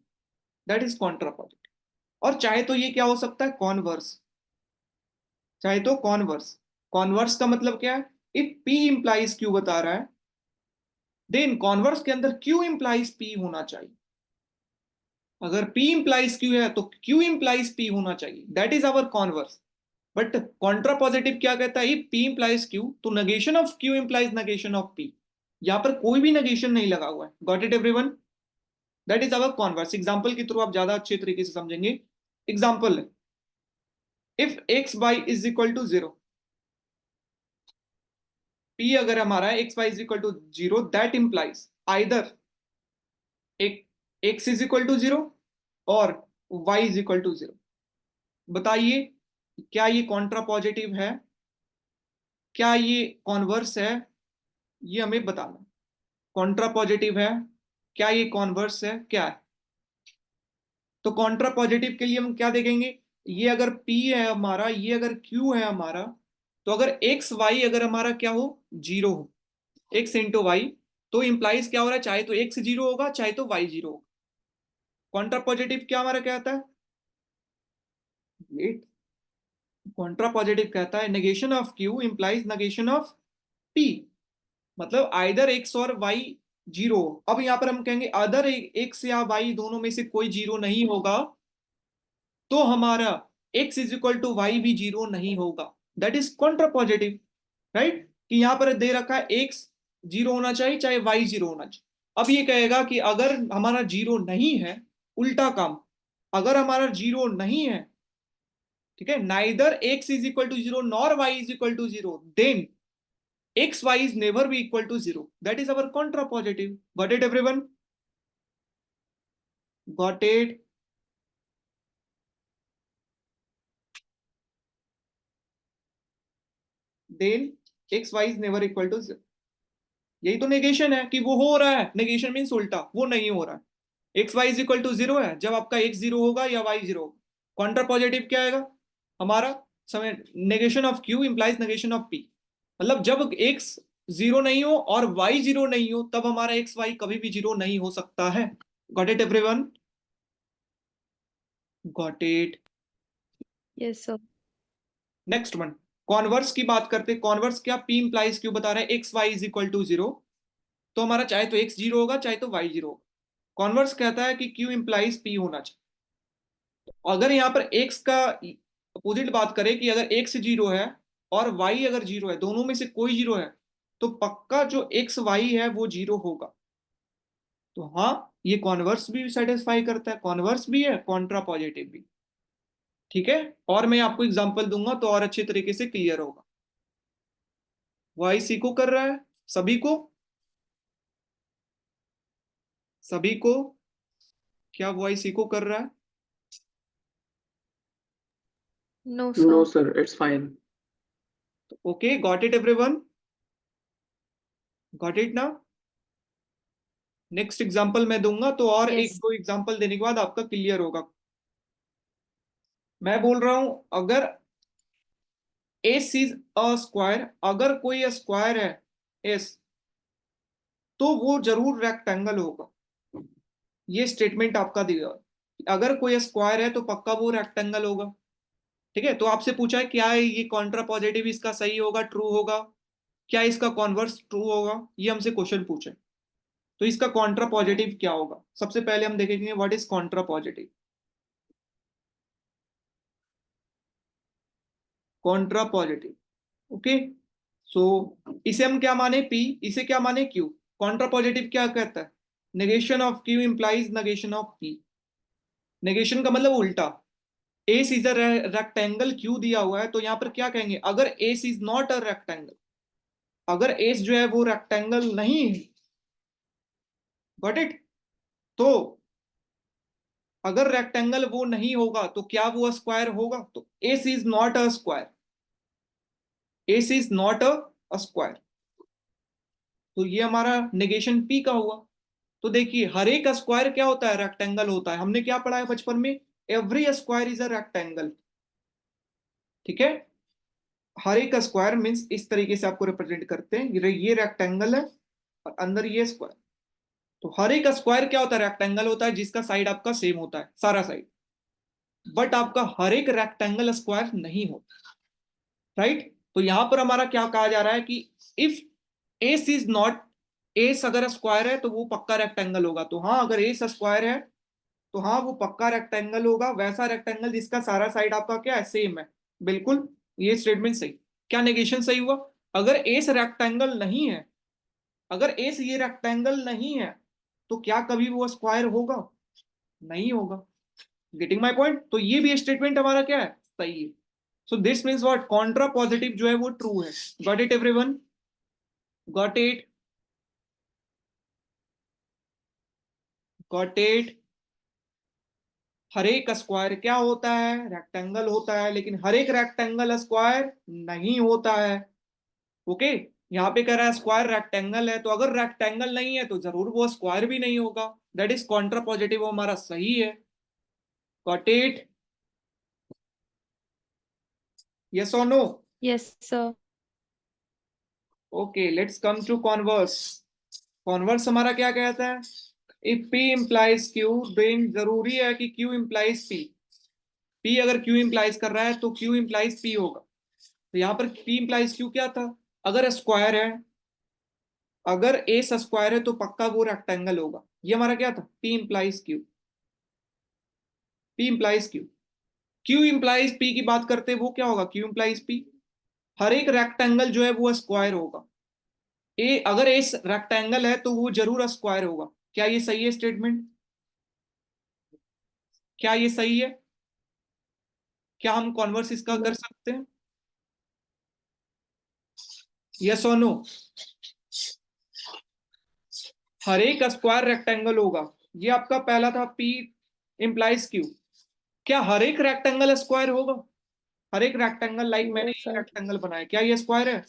that is contrapositive. और चाहे तो ये क्या हो सकता है, कॉन्वर्स, चाहे तो कॉन्वर्स। कॉन्वर्स का मतलब क्या है, इफ P इंप्लाइज Q बता रहा है देन कॉन्वर्स के अंदर Q इंप्लाइज P होना चाहिए। अगर P इंप्लाइज Q है तो Q इंप्लाइज P होना चाहिए, that is our converse. But contrapositive क्या कहता है, P इंप्लाइज Q तो negation of Q implies negation of P। यहां पर कोई भी नेगेशन नहीं लगा हुआ है। Got it everyone? That is our converse. Example के थ्रू आप ज्यादा अच्छे तरीके से समझेंगे। Example, if x Y is equal to zero, P अगर हमारा है x Y is equal to zero, that implies either एक x is equal to zero और y is equal to zero. बताइए क्या ये कॉन्ट्रा पॉजिटिव है, क्या ये कॉन्वर्स है, ये हमें बताना। कॉन्ट्रा पॉजिटिव है, क्या ये कॉन्वर्स है, क्या है। तो कॉन्ट्रा पॉजिटिव के लिए हम क्या देखेंगे, ये अगर P है हमारा, ये अगर Q है हमारा, तो अगर एक्स वाई अगर हमारा क्या हो, जीरो हो, एक्स इंटू वाई, तो इंप्लाइज क्या हो रहा है, चाहे तो एक्स जीरो होगा चाहे तो वाई जीरो होगा। कॉन्ट्रा पॉजिटिव क्या हमारा कहता है, वेट, कॉन्ट्रा पॉजिटिव कहता है negation of Q implies negation of P, मतलब आइदर एक्स और वाई जीरो। अब यहां पर हम कहेंगे अदर एक्स या वाई दोनों में से कोई जीरो नहीं होगा तो हमारा x is equal to y भी जीरो नहीं होगा, that is contrapositive, right. कि यहां पर दे रखा है x जीरो होना चाहिए चाहे y जीरो होना चाहिए। अब ये कहेगा कि अगर हमारा जीरो नहीं है, उल्टा काम, अगर हमारा जीरो नहीं है, ठीक है, neither x is equal to zero nor y is equal to zero, then x y is never be equal to zero, that is our contra positive. Got it everyone? Got it? Then x y is never equal to zero. यही तो negation है कि वो हो रहा है, negation means उल्टा, वो नहीं हो रहा है। X Y is equal to zero है जब आपका एक्स जीरो होगा या वाई जीरो होगा। कॉन्ट्रा पॉजिटिव क्या आएगा हमारा समय, negation of Q implies negation of P, मतलब जब एक्स जीरो नहीं हो और वाई जीरो नहीं हो तब हमारा एक्स वाई कभी भी जीरो नहीं हो सकता है। Got it everyone? Got it? Yes, sir. Next one, converse की बात करते हैं। कॉन्वर्स क्या, पी इंप्लाइज क्यू बता रहा है x Y is equal to zero, तो हमारा चाहे तो एक्स जीरो होगा चाहे तो वाई जीरो होगा। कॉन्वर्स कहता है कि क्यू इंप्लाइज पी होना चाहिए। अगर यहाँ पर एक्स का अपोजिट बात करें कि अगर एक्स जीरो है और वाई अगर जीरो है, दोनों में से कोई जीरो है, तो पक्का जो एक्स वाई है वो जीरो होगा। तो हाँ, ये कॉन्वर्स भी सेटिस्फाई करता है, कॉन्वर्स भी है, कॉन्ट्रा पॉजिटिव भी। ठीक है, और मैं आपको एग्जांपल दूंगा तो और अच्छे तरीके से क्लियर होगा। वाई सी को कर रहा है, सभी को, सभी को, क्या वाई सी को कर रहा है? No, No, sir. sir, it's fine. Okay, got it everyone? Got it ना? नेक्स्ट एग्जांपल मैं दूंगा तो और एक Yes. दो एग्जांपल देने के बाद आपका क्लियर होगा। मैं बोल रहा हूं अगर एस इज अ स्क्वायर, अगर कोई स्क्वायर है एस, तो वो जरूर रेक्टेंगल होगा। ये स्टेटमेंट आपका दिया, अगर कोई स्क्वायर है तो पक्का वो रेक्टेंगल होगा। ठीक है, तो आपसे पूछा है क्या है ये कॉन्ट्रा पॉजिटिव, इसका सही होगा, ट्रू होगा, क्या इसका कॉन्वर्स ट्रू होगा, ये हमसे क्वेश्चन पूछे। तो इसका कॉन्ट्रा पॉजिटिव क्या होगा, सबसे पहले हम देखेंगे what is contrapositive. Contrapositive, okay. So इसे हम क्या माने पी, इसे क्या माने क्यू। कॉन्ट्रा पॉजिटिव क्या कहता है, negation of Q implies negation of P. Negation का मतलब उल्टा, S is a rectangle Q दिया हुआ है तो यहां पर क्या कहेंगे, अगर S is not a rectangle, अगर एस जो है वो रेक्टेंगल नहीं है, गॉट इट। तो अगर रेक्टेंगल वो नहीं होगा तो क्या वो स्क्वायर होगा, तो S is not a square, S is not a square. तो ये हमारा नेगेशन पी का हुआ। तो देखिए हर एक स्क्वायर क्या होता है, रेक्टेंगल होता है, हमने क्या पढ़ा है बचपन में, every square is a rectangle. ठीक है, हर एक स्क्वायर मीन्स इस तरीके से आपको रिप्रेजेंट करते हैं, ये रेक्टेंगल है और अंदर ये स्क्वायर। तो हर एक स्क्वायर क्या होता है, रेक्टेंगल होता है जिसका साइड आपका सेम होता है, सारा साइड। बट आपका हर एक रेक्टेंगल स्क्वायर नहीं होता, राइट। तो यहां पर हमारा क्या कहा जा रहा है कि if S is not, S अगर स्क्वायर है तो वो पक्का रेक्टेंगल होगा। तो हाँ, अगर एस स्क्वायर है तो हाँ वो पक्का रेक्टेंगल होगा, वैसा रेक्टेंगल जिसका सारा साइड आपका क्या है, सेम है। बिल्कुल, ये स्टेटमेंट सही। क्या नेगेशन सही हुआ, अगर एस रेक्टेंगल नहीं है, अगर एस ये रेक्टेंगल नहीं है तो क्या कभी वो स्क्वायर होगा, नहीं होगा। Getting my point. तो ये भी स्टेटमेंट हमारा क्या है, सही है। So this means what, contrapositive जो है वो ट्रू है। Got it everyone? Got it? Got it? हर एक स्क्वायर क्या होता है, रेक्टेंगल होता है, लेकिन हर एक रेक्टेंगल स्क्वायर नहीं होता है। ओके, यहाँ पे कह रहा है स्क्वायर रेक्टेंगल है, तो अगर रेक्टेंगल नहीं है तो जरूर वो स्क्वायर भी नहीं होगा, दैट इज कॉन्ट्रा पॉजिटिव, हमारा सही है। Got it? यस और no? Yes, sir. Okay, let's come to converse. Converse हमारा क्या कहता है, if P implies Q, then जरूरी है कि Q implies P। P अगर Q implies कर रहा है तो Q implies P होगा। तो यहाँ पर P implies Q क्या था, अगर स्क्वायर है, अगर ए स्क्वायर है तो पक्का वो रेक्टेंगल होगा। ये हमारा क्या था, P implies Q, P implies Q। Q implies P की बात करते हैं, वो क्या होगा, क्यू इंप्लाइज पी, हर एक रेक्टेंगल जो है वो स्क्वायर होगा। ए अगर ए रेक्टेंगल है तो वो जरूर स्क्वायर होगा। क्या ये सही है स्टेटमेंट? क्या ये सही है? क्या हम कॉन्वर्स इसका कर सकते हैं? यस और नो? हर एक स्क्वायर रेक्टेंगल होगा। ये आपका पहला था, पी इंप्लाइज क्यू। क्या हर एक रेक्टेंगल स्क्वायर होगा? हर एक रेक्टेंगल, लाइक मैंने नो ये सर। रेक्टेंगल बनाया, क्या ये स्क्वायर है?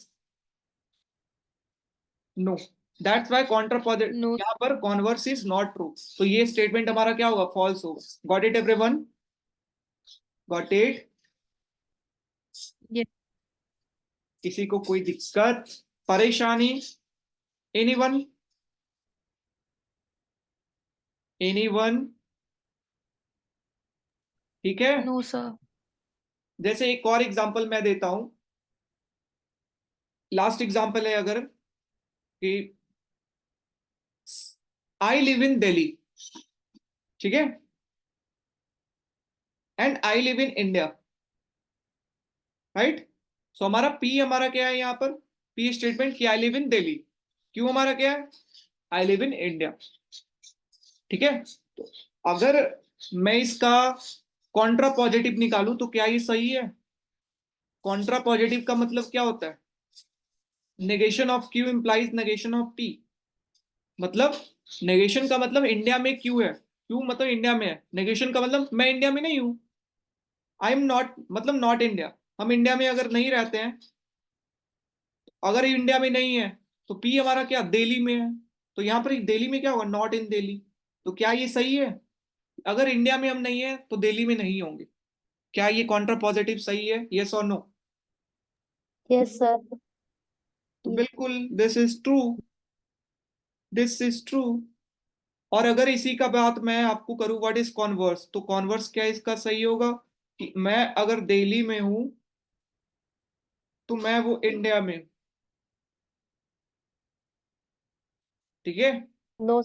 No. That's why contrapositive, No. यहाँ पर कॉन्वर्स इज नॉट ट्रू। तो ये स्टेटमेंट हमारा क्या होगा, फॉल्स होगा। Got it everyone? Got it? Yes. किसी को कोई दिक्कत, परेशानी? एनीवन? एनीवन? ठीक है। No, sir. जैसे एक और एग्जांपल मैं देता हूं, लास्ट एग्जांपल है अगर, कि आई लिव इन दिल्ली, ठीक है, and I live in India, right. So हमारा पी हमारा क्या है यहाँ पर, पी स्टेटमेंट, कि आई लिव इन दिल्ली। क्यों हमारा क्या है, आई लिव इन इंडिया, ठीक है। तो अगर मैं इसका कॉन्ट्रा पॉजिटिव निकालूं तो क्या ये सही है? कॉन्ट्रा पॉजिटिव का मतलब क्या होता है, negation of Q implies negation of P. मतलब नेगेशन का मतलब इंडिया में क्यू है, क्यू मतलब इंडिया में है, नेगेशन का मतलब मैं इंडिया में नहीं हूं। आई एम नॉट मतलब नॉट इंडिया, हम इंडिया में अगर नहीं रहते हैं, अगर इंडिया में नहीं है तो पी हमारा क्या, दिल्ली में है। तो यहाँ पर दिल्ली में क्या होगा, नॉट इन दिल्ली। तो क्या ये सही है? अगर इंडिया में हम नहीं है तो दिल्ली में नहीं होंगे। क्या ये कॉन्ट्रा पॉजिटिव सही है, यस और नो? Yes sir. तो बिल्कुल this is true, this is true. और अगर इसी का बात मैं आपको करूं, व्हाट इज कॉन्वर्स, तो कॉन्वर्स क्या इसका सही होगा, कि मैं अगर दिल्ली में हूं तो मैं वो इंडिया में हूं, ठीक है। नो।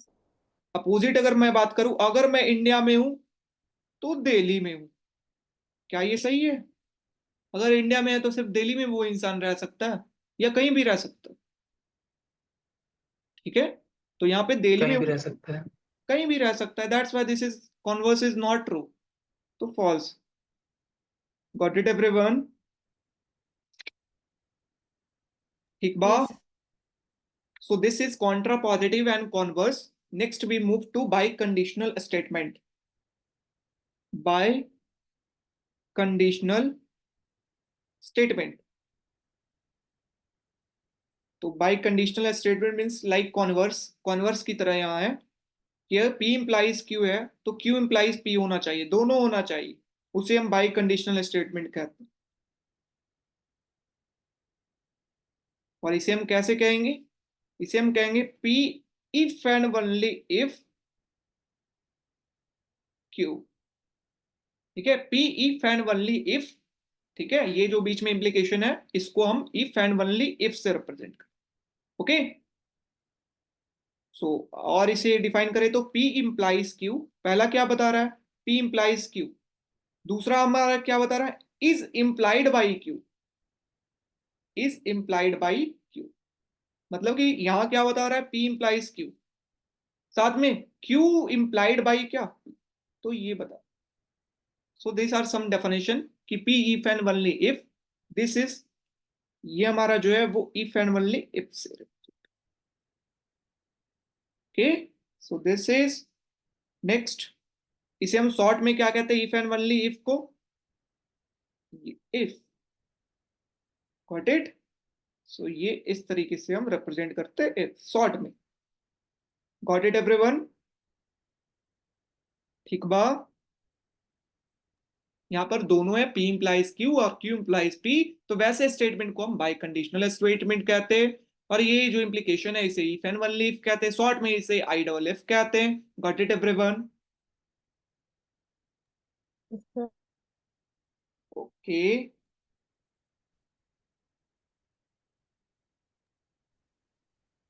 अपोजिट अगर मैं बात करूं, अगर मैं इंडिया में हूं तो दिल्ली में हूं। क्या ये सही है? अगर इंडिया में है तो सिर्फ दिल्ली में वो इंसान रह सकता है, या कहीं भी रह सकता है, ठीक है। तो यहाँ पे दिल्ली में कहीं भी हूं, रह सकता है। कहीं भी रह सकता है, that's why this is converse is not true, तो फॉल्स। Got it everyone? ठीक बा? Yes. So this is contrapositive and converse. Next we move to biconditional statement. Biconditional statement. तो biconditional statement means like converse. Converse की तरह यहाँ है कि P implies Q है तो Q implies P होना चाहिए, दोनों होना चाहिए। उसे हम biconditional statement कहते हैं। और इसे हम कैसे कहेंगे? इसे हम कहेंगे P if and only if Q, ठीक है। P if and only if, ठीक है। ये जो बीच में इंप्लीकेशन है इसको हम इफ एंड ओनली इफ से रिप्रेजेंट करें, ओके। सो और इसे डिफाइन करें तो P इंप्लाइज Q, पहला क्या बता रहा है, P इंप्लाइज Q। दूसरा हमारा क्या बता रहा है, is implied by Q, is implied by Q। मतलब कि यहां क्या बता रहा है, P इंप्लाइज Q, साथ में Q इंप्लाइड बाई क्या, तो ये बता। So this are some definition कि P if and only if, this is, ये हमारा जो है वो इफ एंड ओनली इफ से, okay. So this is next. इसे हम शॉर्ट में क्या कहते हैं, इफ एंड ओनली इफ को, इफ। Got it? सो ये इस तरीके से हम रिप्रेजेंट करते हैं इफ शॉर्ट में। Got it everyone? ठीक बा? यहाँ पर दोनों है, P इंप्लाइज Q और Q इंप्लाइज P। तो वैसे स्टेटमेंट को हम बाई कंडीशनल स्टेटमेंट कहते हैं। और ये जो इंप्लीकेशन है इसे इफ एंड ओनली इफ कहते हैं, शॉर्ट में इसे आई डबल इफ कहते हैं। Got it everyone? Sir. Okay.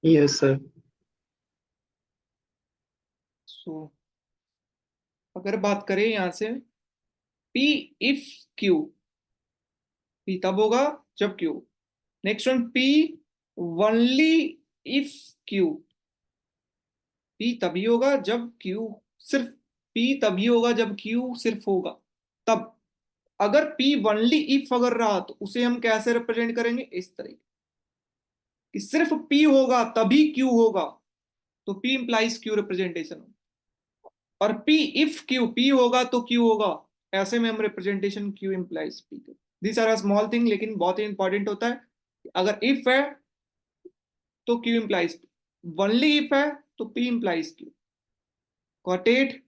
Yes sir. So अगर बात करें यहाँ से, P if Q, P तब होगा जब Q। Next one, P only if Q, P तभी होगा जब Q सिर्फ, P तभी होगा जब Q सिर्फ होगा तब। अगर P ओनली इफ अगर रहा तो उसे हम कैसे रिप्रेजेंट करेंगे, इस तरीके कि सिर्फ P होगा तभी Q होगा, तो P इंप्लाइज Q रिप्रेजेंटेशन। और P इफ Q, P होगा तो Q होगा, ऐसे में हम representation Q implies P। This are small thing, लेकिन बहुत ही इंपॉर्टेंट होता है। अगर इफ है तो Q implies P, only if है तो P implies Q। Got it?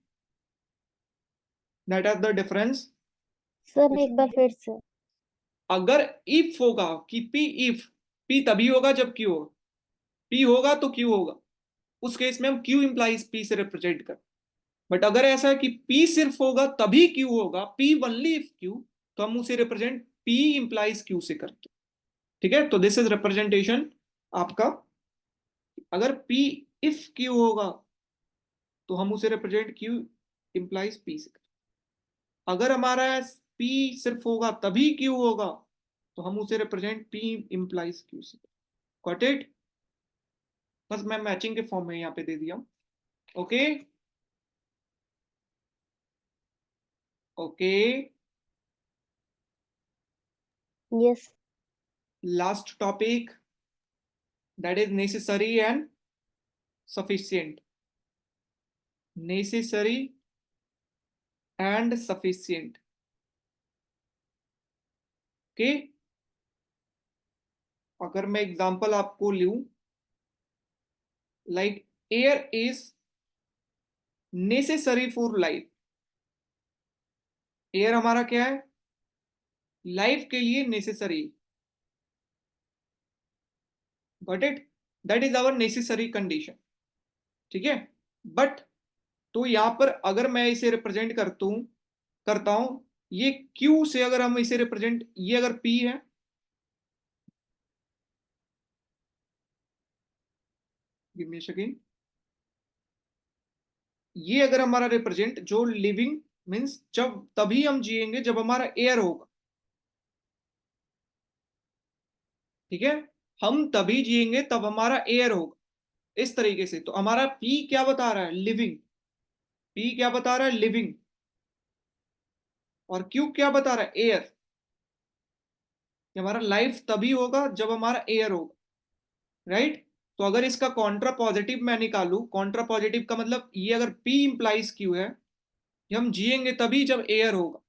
That are the difference. Sir एक बार फिर से। अगर इफ होगा कि P इफ, P तभी होगा जब Q होगा, P होगा तो Q होगा, उस केस में हम Q इंप्लाइज P से रिप्रेजेंट कर। बट अगर ऐसा है कि P सिर्फ होगा तभी Q होगा, P ओनली इफ Q, तो हम उसे रिप्रेजेंट P इंप्लाइज Q से करते हैं। ठीक है, तो दिस इज रिप्रेजेंटेशन आपका। अगर P इफ Q होगा तो हम उसे रिप्रेजेंट Q इंप्लाइज P से करते हैं। अगर हमारा P सिर्फ होगा तभी Q होगा, तो हम उसे रिप्रेजेंट P इंप्लाइज Q से। Got it? बस मैं मैचिंग के फॉर्म में यहाँ पे दे दिया। Okay okay. Yes. Last topic, that is necessary and sufficient, necessary and sufficient। Okay, अगर मैं एग्जांपल आपको लूं, like air is necessary for life. Air हमारा क्या है, लाइफ के लिए necessary. Got it? That is our necessary condition. ठीक है, बट तो यहां पर अगर मैं इसे रिप्रेजेंट करता हूं, ये क्यू से अगर हम इसे रिप्रेजेंट, ये अगर पी है, गिव मी अ सेकंड, ये अगर हमारा रिप्रेजेंट जो लिविंग मीन्स जब तभी हम जिएंगे जब हमारा एयर होगा। ठीक है, हम तभी जिएंगे तब हमारा एयर होगा, इस तरीके से। तो हमारा पी क्या बता रहा है, लिविंग। पी क्या बता रहा है, लिविंग। और क्यू क्या बता रहा है, एयर। हमारा लाइफ तभी होगा जब हमारा एयर होगा, राइट? तो अगर इसका कॉन्ट्रा पॉजिटिव मैं निकालू, कॉन्ट्रा पॉजिटिव का मतलब ये अगर पी इंप्लाइज क्यू है, हम जिएंगे तभी जब एयर होगा।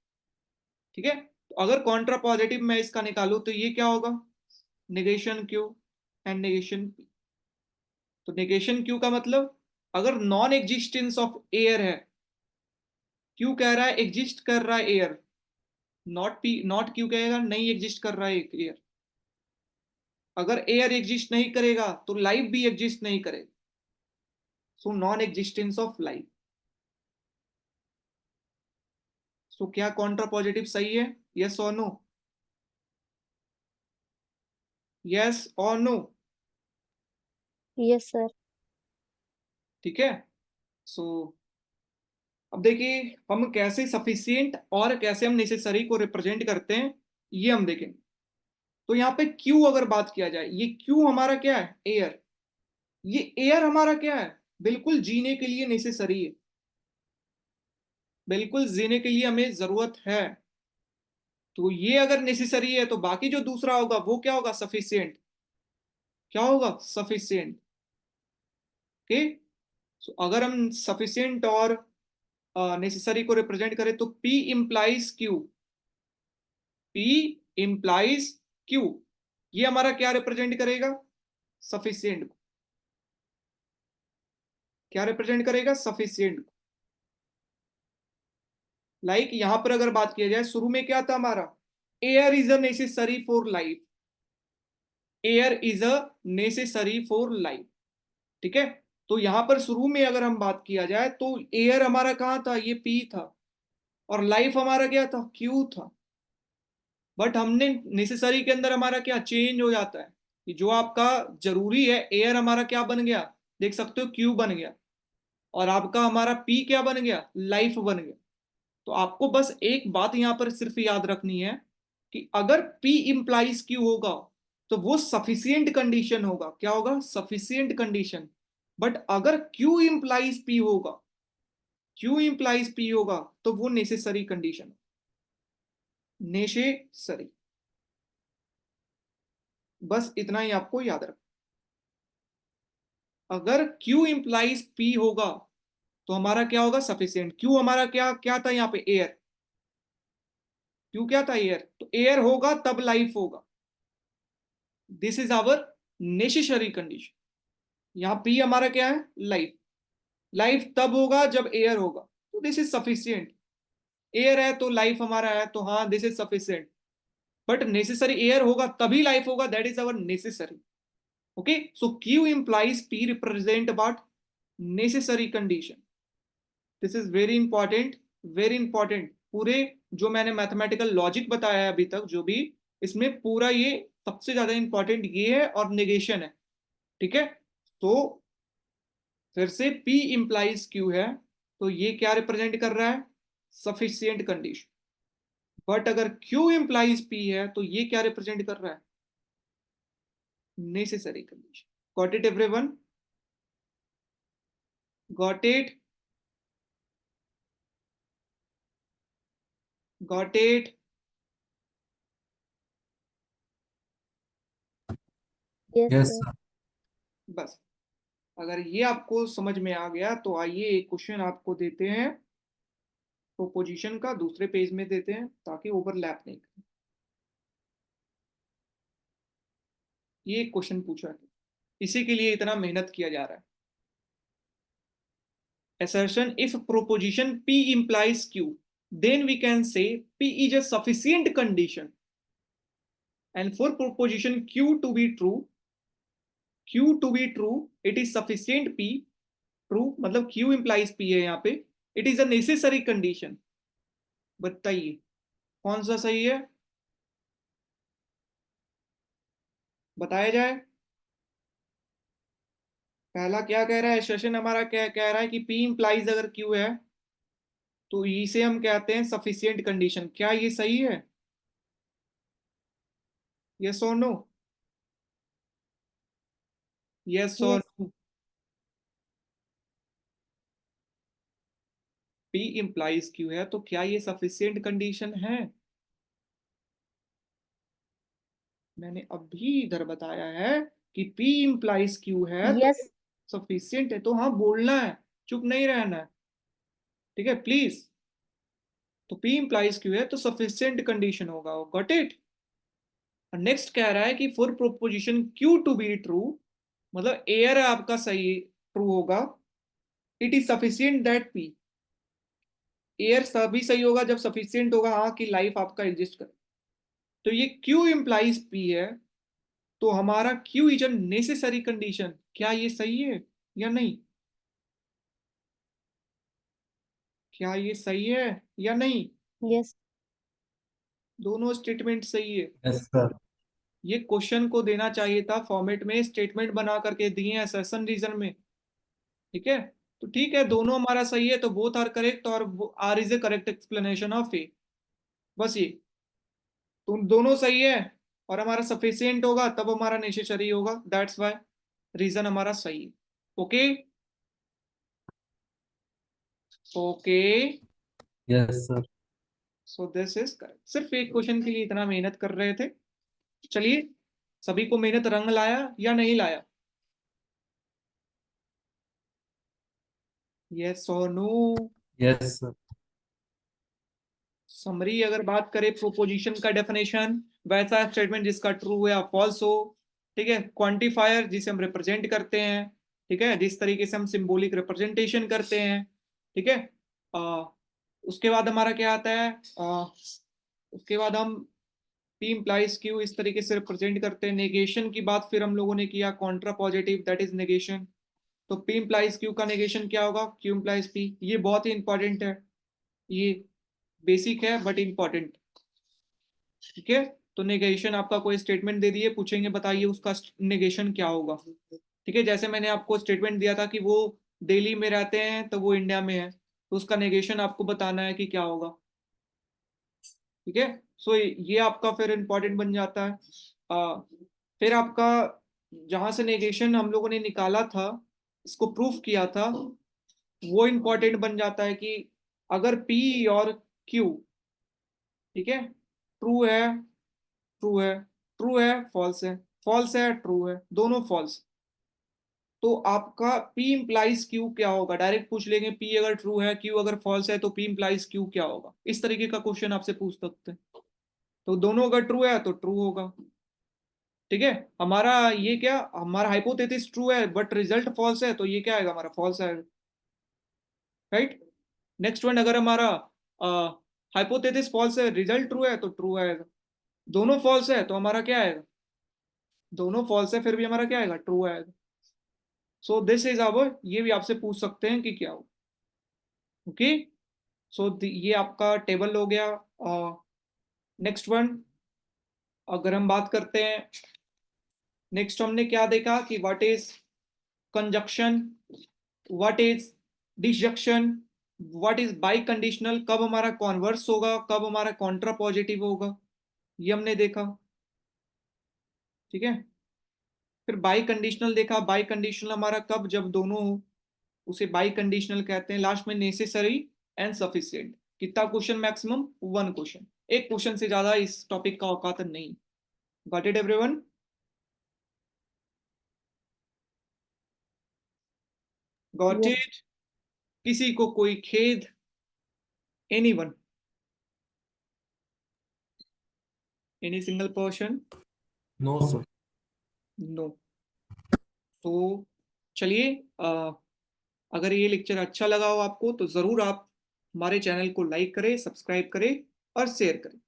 ठीक है, तो अगर कॉन्ट्रा पॉजिटिव मैं इसका निकालू तो ये क्या होगा, negation Q and negation P. तो नेगेशन क्यू का मतलब अगर नॉन एग्जिस्टेंस ऑफ एयर है, क्यू कह रहा है एग्जिस्ट कर रहा है air, not P, not Q कहेगा नहीं एग्जिस्ट कर रहा है एयर। अगर एयर एग्जिस्ट नहीं करेगा तो लाइफ भी एग्जिस्ट नहीं करेगा। So non existence of life. So क्या कॉन्ट्रा पॉजिटिव सही है, यस और नो? यस और नो? Yes sir. ठीक है, सो अब देखिए हम कैसे सफिशिएंट और कैसे हम नेसेसरी को रिप्रेजेंट करते हैं, ये हम देखेंगे। तो यहाँ पे क्यू अगर बात किया जाए, ये क्यू हमारा क्या है, एयर। ये एयर हमारा क्या है, बिल्कुल जीने के लिए नेसेसरी है, बिल्कुल जीने के लिए हमें जरूरत है। तो ये अगर नेसेसरी है तो बाकी जो दूसरा होगा वो क्या होगा, सफिशिएंट। क्या होगा, सफिशिएंट। ओके, सो अगर हम सफिशिएंट और नेसेसरी को रिप्रेजेंट करें तो P implies Q, P implies Q, ये हमारा क्या रिप्रेजेंट करेगा, सफिशिएंट को। क्या रिप्रेजेंट करेगा, सफिशिएंट को। लाइक यहां पर अगर बात किया जाए, शुरू में क्या था हमारा, air is a necessary for life. Air is a necessary for life. ठीक है, तो यहां पर शुरू में अगर हम बात किया जाए तो एयर हमारा कहां था, ये P था, और लाइफ हमारा क्या था, Q था। बट हमने नेसेसरी के अंदर हमारा क्या चेंज हो जाता है, कि जो आपका जरूरी है, एयर हमारा क्या बन गया, देख सकते हो Q बन गया, और आपका हमारा P क्या बन गया, लाइफ बन गया। तो आपको बस एक बात यहां पर सिर्फ याद रखनी है कि अगर P इंप्लाइज Q होगा तो वो सफिशियंट कंडीशन होगा। क्या होगा? Sufficient condition. बट अगर Q इंप्लाइज P होगा, Q इंप्लाइज P होगा तो वो नेसेसरी कंडीशन, नेसेसरी। बस इतना ही आपको याद रखना। अगर Q इंप्लाइज P होगा तो हमारा क्या होगा? सफिशियंट। Q हमारा क्या क्या था यहाँ पे? एयर। Q क्या था? एयर। तो एयर होगा तब लाइफ होगा। This is our necessary condition. यहाँ P हमारा क्या है? लाइफ। लाइफ तब होगा जब एयर होगा, तो दिस इज सफिशियंट। एयर है तो लाइफ हमारा है, तो हाँ this is sufficient. But necessary air होगा तभी लाइफ होगा, that is our necessary. Okay, so Q implies P represent about necessary condition. This is very important, very important. पूरे जो मैंने मैथमेटिकल लॉजिक बताया है अभी तक, जो भी इसमें पूरा ये सबसे ज्यादा इंपॉर्टेंट ये है और नेगेशन है। ठीक है, तो फिर से P इंप्लाइज Q है तो ये क्या रिप्रेजेंट कर रहा है? Sufficient condition. बट अगर Q इंप्लाइज P है तो ये क्या रिप्रेजेंट कर रहा है? Necessary condition. Got it everyone? Got it? Got it? Yes yes sir. Sir. बस, अगर ये आपको समझ में आ गया तो आइए एक क्वेश्चन आपको देते हैं प्रोपोजिशन का, दूसरे पेज में देते हैं ताकि ओवरलैप नहीं करे। ये एक क्वेश्चन पूछा है, इसी के लिए इतना मेहनत किया जा रहा है। assertion: if proposition P implies Q, then we can say P is a sufficient condition, and for proposition Q to be true it is sufficient P। True मतलब Q implies P है यहाँ पे, it is a necessary condition. बताइए कौन सा सही है? बताया जाए। पहला क्या कह रहा है? सेशन हमारा क्या कह रहा है कि P इंप्लाइज अगर Q है तो इसे हम कहते हैं सफिशियंट कंडीशन। क्या ये सही है? यस और नो? यस और yes. No? P implies Q है तो क्या ये सफिशियंट कंडीशन है? मैंने अभी इधर बताया है कि P इंप्लाइज Q है तो यस। सफिशियंट है, तो हाँ बोलना है, चुप नहीं रहना है। ठीक है प्लीज। तो P इंप्लाइज Q है तो सफिशियंट कंडीशन होगा। Got it? नेक्स्ट कह रहा है कि for proposition Q to be true, मतलब एयर आपका सही ट्रू होगा, it is sufficient that P। Air तभी सही होगा जब सफिशियंट होगा, हाँ कि लाइफ आपका एग्जिस्ट करे। तो ये Q इंप्लाइज P है तो हमारा Q is a necessary condition. क्या ये सही है या नहीं? क्या ये सही है या नहीं? यस। दोनों स्टेटमेंट सही है। Yes sir. ये क्वेश्चन को देना चाहिए था फॉर्मेट में, स्टेटमेंट बना करके दिए हैं सेशन रीजन में। ठीक है, तो ठीक है, दोनों हमारा सही है तो बोथ आर करेक्ट और R is a correct explanation of A. बस ये तो दोनों सही है और हमारा सफिशियंट होगा तब हमारा नेसेसरी होगा, दैट्स वाई रीजन हमारा सही है। Okay okay, yes sir. So this is correct. सिर्फ एक क्वेश्चन के लिए इतना मेहनत कर रहे थे। चलिए, सभी को मेहनत रंग लाया या नहीं लाया? यस और नो? Yes sir. समरी अगर बात करें प्रोपोजिशन का डेफिनेशन, वैसा स्टेटमेंट जिसका ट्रू या फॉल्स हो। ठीक है, क्वांटिफायर जिसे हम रिप्रेजेंट करते हैं। ठीक है, जिस तरीके से हम सिंबॉलिक रिप्रेजेंटेशन करते हैं। ठीक है, उसके बाद हमारा क्या आता है? उसके बाद हम P implies Q इस तरीके से रिप्रेजेंट करते हैं। नेगेशन की बात फिर हम लोगों ने किया, Contra positive that is negation. तो P implies Q का नेगेशन क्या होगा? Q implies P। ये बहुत ही इंपॉर्टेंट है, ये बेसिक है बट इंपॉर्टेंट। ठीक है, तो नेगेशन आपका कोई स्टेटमेंट दे दिए, पूछेंगे बताइए उसका नेगेशन क्या होगा। ठीक है, जैसे मैंने आपको स्टेटमेंट दिया था कि वो दिल्ली में रहते हैं तो वो इंडिया में है, तो उसका नेगेशन आपको बताना है कि क्या होगा। ठीक है, सो ये आपका फिर इंपॉर्टेंट बन जाता है। फिर आपका जहां से नेगेशन हम लोगों ने निकाला था, इसको प्रूफ किया था, वो इंपॉर्टेंट बन जाता है कि अगर P और Q, ठीक है, ट्रू है, ट्रू है, ट्रू है, फॉल्स है, ट्रू है, दोनों फॉल्स, तो आपका P इंप्लाइज Q क्या होगा, डायरेक्ट पूछ लेंगे P अगर ट्रू है, Q अगर फॉल्स है, तो P इंप्लाइज Q क्या होगा, इस तरीके का क्वेश्चन आपसे पूछ सकते हैं। तो दोनों अगर ट्रू है तो ट्रू होगा। ठीक है, हमारा ये क्या, हमारा हाइपोथेसिस ट्रू है बट रिजल्ट फॉल्स है, तो ये क्या आएगा, हमारा फॉल्स आएगा। राइट। नेक्स्ट वन, अगर हमारा हाइपोथेसिस फॉल्स है, रिजल्ट ट्रू है, तो ट्रू आएगा। दोनों फॉल्स है तो हमारा क्या आएगा, दोनों फॉल्स है फिर भी हमारा क्या आएगा, ट्रू आएगा। सो दिस इज आवर, ये भी आपसे पूछ सकते हैं कि क्या हो। ओके, सो ये आपका टेबल हो गया। नेक्स्ट वन, अगर हम बात करते हैं, नेक्स्ट हमने क्या देखा कि what is conjunction, what is disjunction, what is by conditional, कब हमारा कॉन्वर्स होगा, कब हमारा कॉन्ट्रा पॉजिटिव होगा, ये हमने देखा। ठीक है, फिर बाई कंडीशनल देखा, बाई कंडीशनल हमारा कब, जब दोनों हो, उसे बाई कंडीशनल कहते हैं। लास्ट में नेसेसरी एंड सफिशिएंट, कितना क्वेश्चन, मैक्सिमम वन क्वेश्चन, एक क्वेश्चन से ज्यादा इस टॉपिक का औकात नहीं। Got it everyone? Got yes. It? किसी को कोई खेद? Anyone? Any single person? No, sir. No. तो चलिए, अगर ये लेक्चर अच्छा लगा हो आपको तो जरूर आप हमारे चैनल को लाइक करें, सब्सक्राइब करें और शेयर करें।